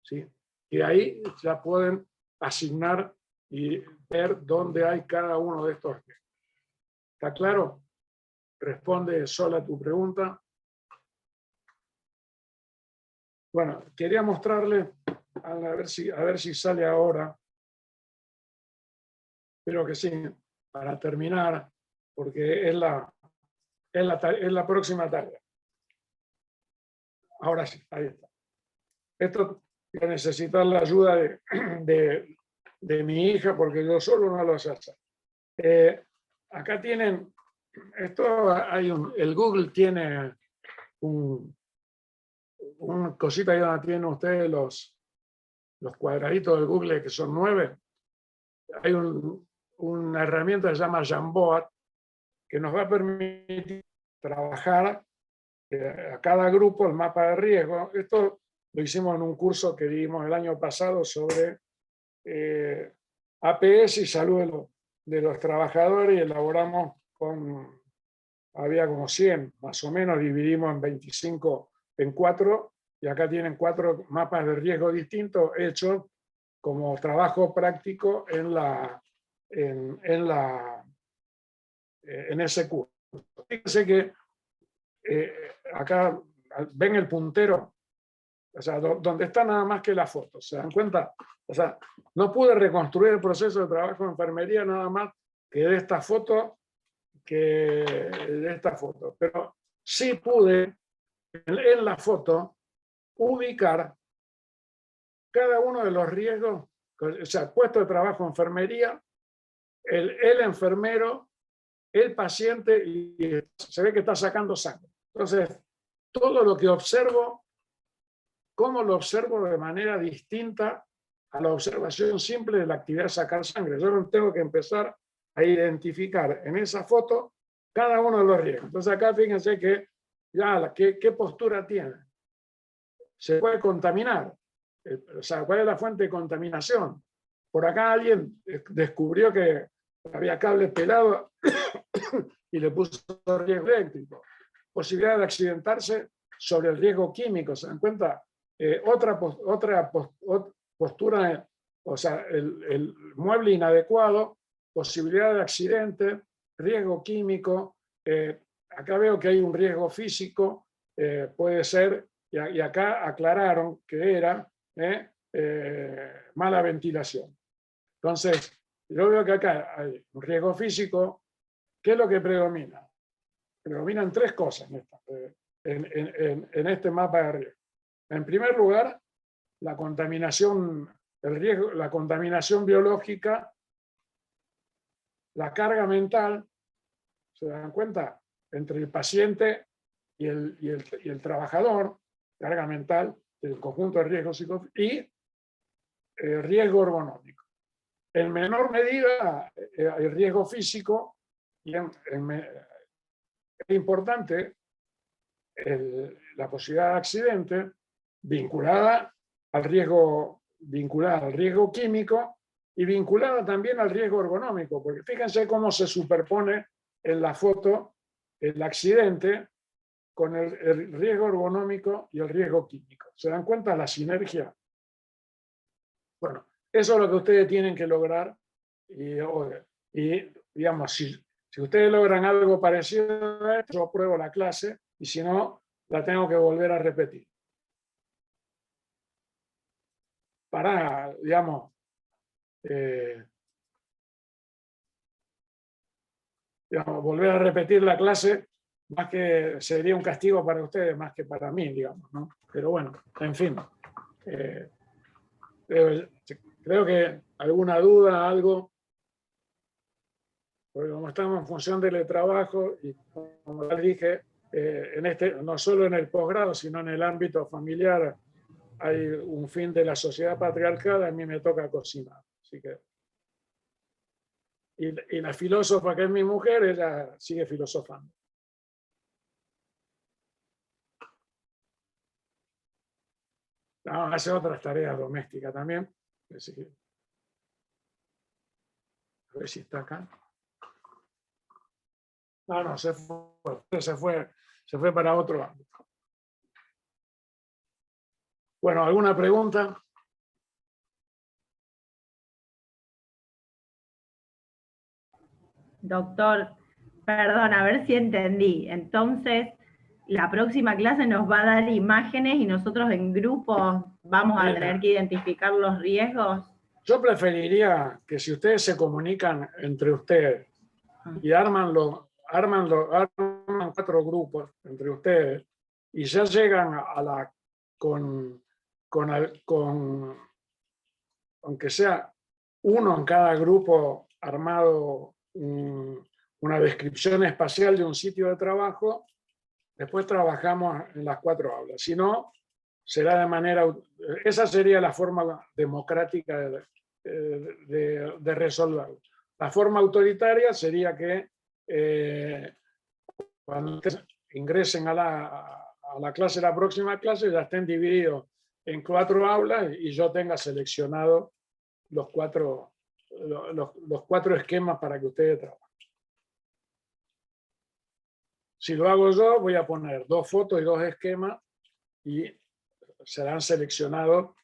¿sí? Y ahí ya pueden asignar y ver dónde hay cada uno de estos riesgos. ¿Está claro? Responde sola tu pregunta. Bueno, quería mostrarle, a ver si sale ahora. Espero que sí, para terminar, porque es la próxima tarea. Ahora sí, ahí está. Esto voy a necesitar la ayuda de mi hija, porque yo solo no lo sé hacer. Acá tienen, el Google tiene una cosita ahí donde tienen ustedes los cuadraditos del Google, que son 9. Hay una herramienta que se llama Jamboard, que nos va a permitir trabajar a cada grupo el mapa de riesgo. Esto lo hicimos en un curso que dimos el año pasado sobre APS y salud de los trabajadores, y elaboramos había como 100, más o menos, dividimos en 25 en 4, y acá tienen 4 mapas de riesgo distintos hechos como trabajo práctico en ese curso. Fíjense que acá ven el puntero, o sea, donde está nada más que la foto, ¿se dan cuenta? O sea, no pude reconstruir el proceso de trabajo en enfermería nada más que de esta foto, pero sí pude en la foto ubicar cada uno de los riesgos, o sea, puesto de trabajo enfermería, el enfermero, el paciente, y se ve que está sacando sangre. Entonces, todo lo que observo, cómo lo observo de manera distinta a la observación simple de la actividad de sacar sangre. Yo no tengo que empezar a identificar en esa foto cada uno de los riesgos. Entonces acá fíjense que ya qué postura tiene. Se puede contaminar. O sea, ¿cuál es la fuente de contaminación? Por acá alguien descubrió que había cables pelados y le puso riesgo eléctrico. Posibilidad de accidentarse sobre el riesgo químico. ¿Se dan cuenta? Otra postura, o sea, el mueble inadecuado, posibilidad de accidente, riesgo químico. Acá veo que hay un riesgo físico, puede ser, y acá aclararon que era mala ventilación. Entonces, yo veo que acá hay un riesgo físico. ¿Qué es lo que predomina? Predominan 3 cosas en este mapa de riesgo. En primer lugar, la contaminación, el riesgo, la contaminación biológica, la carga mental, ¿se dan cuenta? Entre el paciente y el trabajador, carga mental del conjunto de riesgos psicofísicos, y riesgo ergonómico. En menor medida, el riesgo físico, y es importante la posibilidad de accidente vinculada al riesgo químico y vinculada también al riesgo ergonómico, porque fíjense cómo se superpone en la foto el accidente con el riesgo ergonómico y el riesgo químico. ¿Se dan cuenta la sinergia? Bueno, eso es lo que ustedes tienen que lograr, y digamos, si ustedes logran algo parecido a esto, yo apruebo la clase, y si no, la tengo que volver a repetir. Para, digamos, volver a repetir la clase, más que sería un castigo para ustedes, más que para mí, digamos, ¿no? Pero bueno, en fin. Creo que alguna duda, algo, porque como estamos en función del trabajo, y como les dije, no solo en el posgrado, sino en el ámbito familiar, hay un fin de la sociedad patriarcal, a mí me toca cocinar. Así que, y la filósofa que es mi mujer, ella sigue filosofando. No, hace otras tareas domésticas también. Así que, a ver si está acá. No, se fue para otro ámbito. Bueno, ¿alguna pregunta? Doctor, perdón, a ver si entendí. Entonces, la próxima clase nos va a dar imágenes y nosotros en grupos vamos a tener que identificar los riesgos. Yo preferiría que si ustedes se comunican entre ustedes y arman 4 grupos entre ustedes y ya llegan a aunque sea uno en cada grupo armado, una descripción espacial de un sitio de trabajo, después trabajamos en las 4 aulas. Si no, será de manera, esa sería la forma democrática de resolverlo. La forma autoritaria sería que cuando ustedes ingresen a la clase, la próxima clase, ya estén divididos en 4 aulas y yo tenga seleccionado los 4 esquemas para que ustedes trabajen. Si lo hago yo, voy a poner 2 fotos y 2 esquemas y serán seleccionados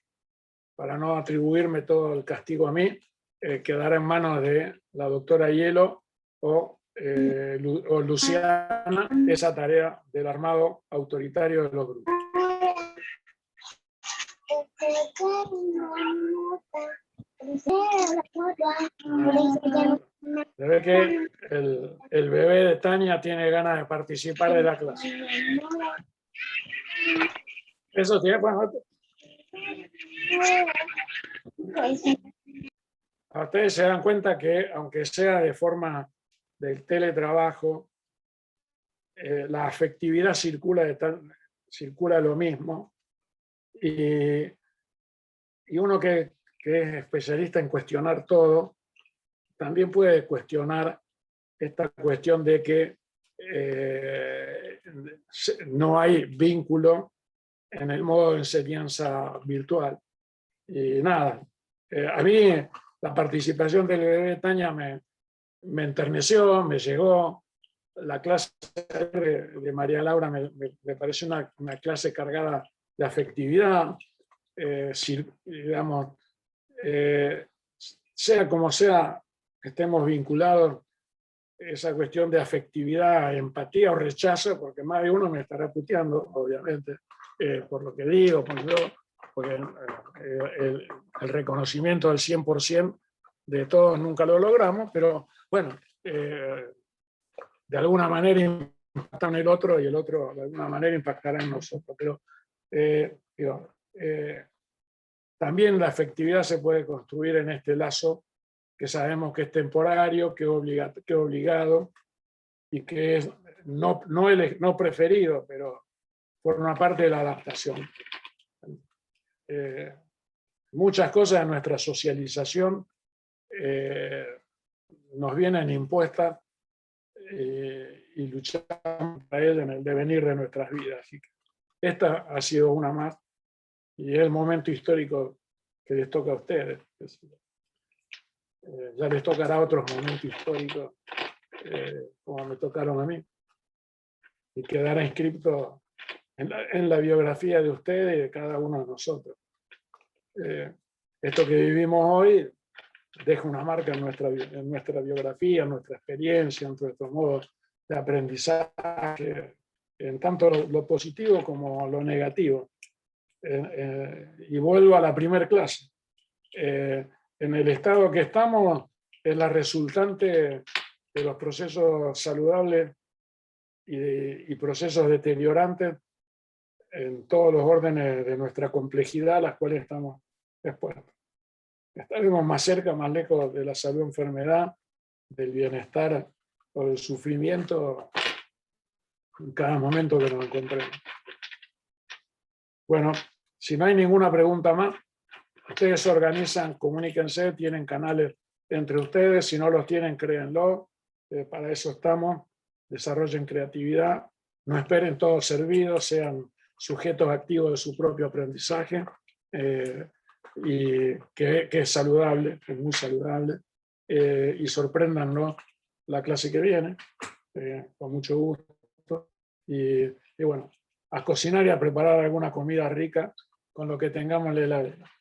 para no atribuirme todo el castigo a mí. Quedará en manos de la doctora Hielo o Luciana esa tarea del armado autoritario de los grupos. Se ve que el bebé de Tania tiene ganas de participar de la clase. Eso tiene, bueno, ustedes se dan cuenta que, aunque sea de forma del teletrabajo, la afectividad circula lo mismo, y uno que es especialista en cuestionar todo, también puede cuestionar esta cuestión de que no hay vínculo en el modo de enseñanza virtual. Y nada, a mí la participación del bebé Tania me enterneció, me llegó. La clase de María Laura me parece una clase cargada de afectividad, digamos, sea como sea, estemos vinculados, esa cuestión de afectividad, empatía o rechazo, porque más de uno me estará puteando, obviamente, por lo que digo, porque el reconocimiento del 100% de todos nunca lo logramos, pero bueno, de alguna manera impacta en el otro y el otro de alguna manera impactará en nosotros. Pero también la afectividad se puede construir en este lazo que sabemos que es temporario, que es obligado y que es no preferido, pero forma parte de la adaptación. Muchas cosas de nuestra socialización nos vienen impuestas y luchamos para ello en el devenir de nuestras vidas. Así que esta ha sido una más y es el momento histórico que les toca a ustedes. Ya les tocará otros momentos históricos como me tocaron a mí, y quedará inscrito en la biografía de ustedes y de cada uno de nosotros. Esto que vivimos hoy deja una marca en nuestra biografía, en nuestra experiencia, en nuestro modo de aprendizaje, en tanto lo positivo como lo negativo. Y vuelvo a la primera clase. En el estado que estamos es la resultante de los procesos saludables y procesos deteriorantes en todos los órdenes de nuestra complejidad a las cuales estamos expuestos. Estaremos más cerca, más lejos de la salud, enfermedad, del bienestar o del sufrimiento en cada momento que nos encontremos. Bueno, si no hay ninguna pregunta más, ustedes se organizan, comuníquense, tienen canales entre ustedes, si no los tienen, créenlo, para eso estamos, desarrollen creatividad, no esperen todo servido, sean sujetos activos de su propio aprendizaje, y que es saludable, es muy saludable, y sorpréndannos la clase que viene, con mucho gusto, y bueno, a cocinar y a preparar alguna comida rica con lo que tengamos en la heladera.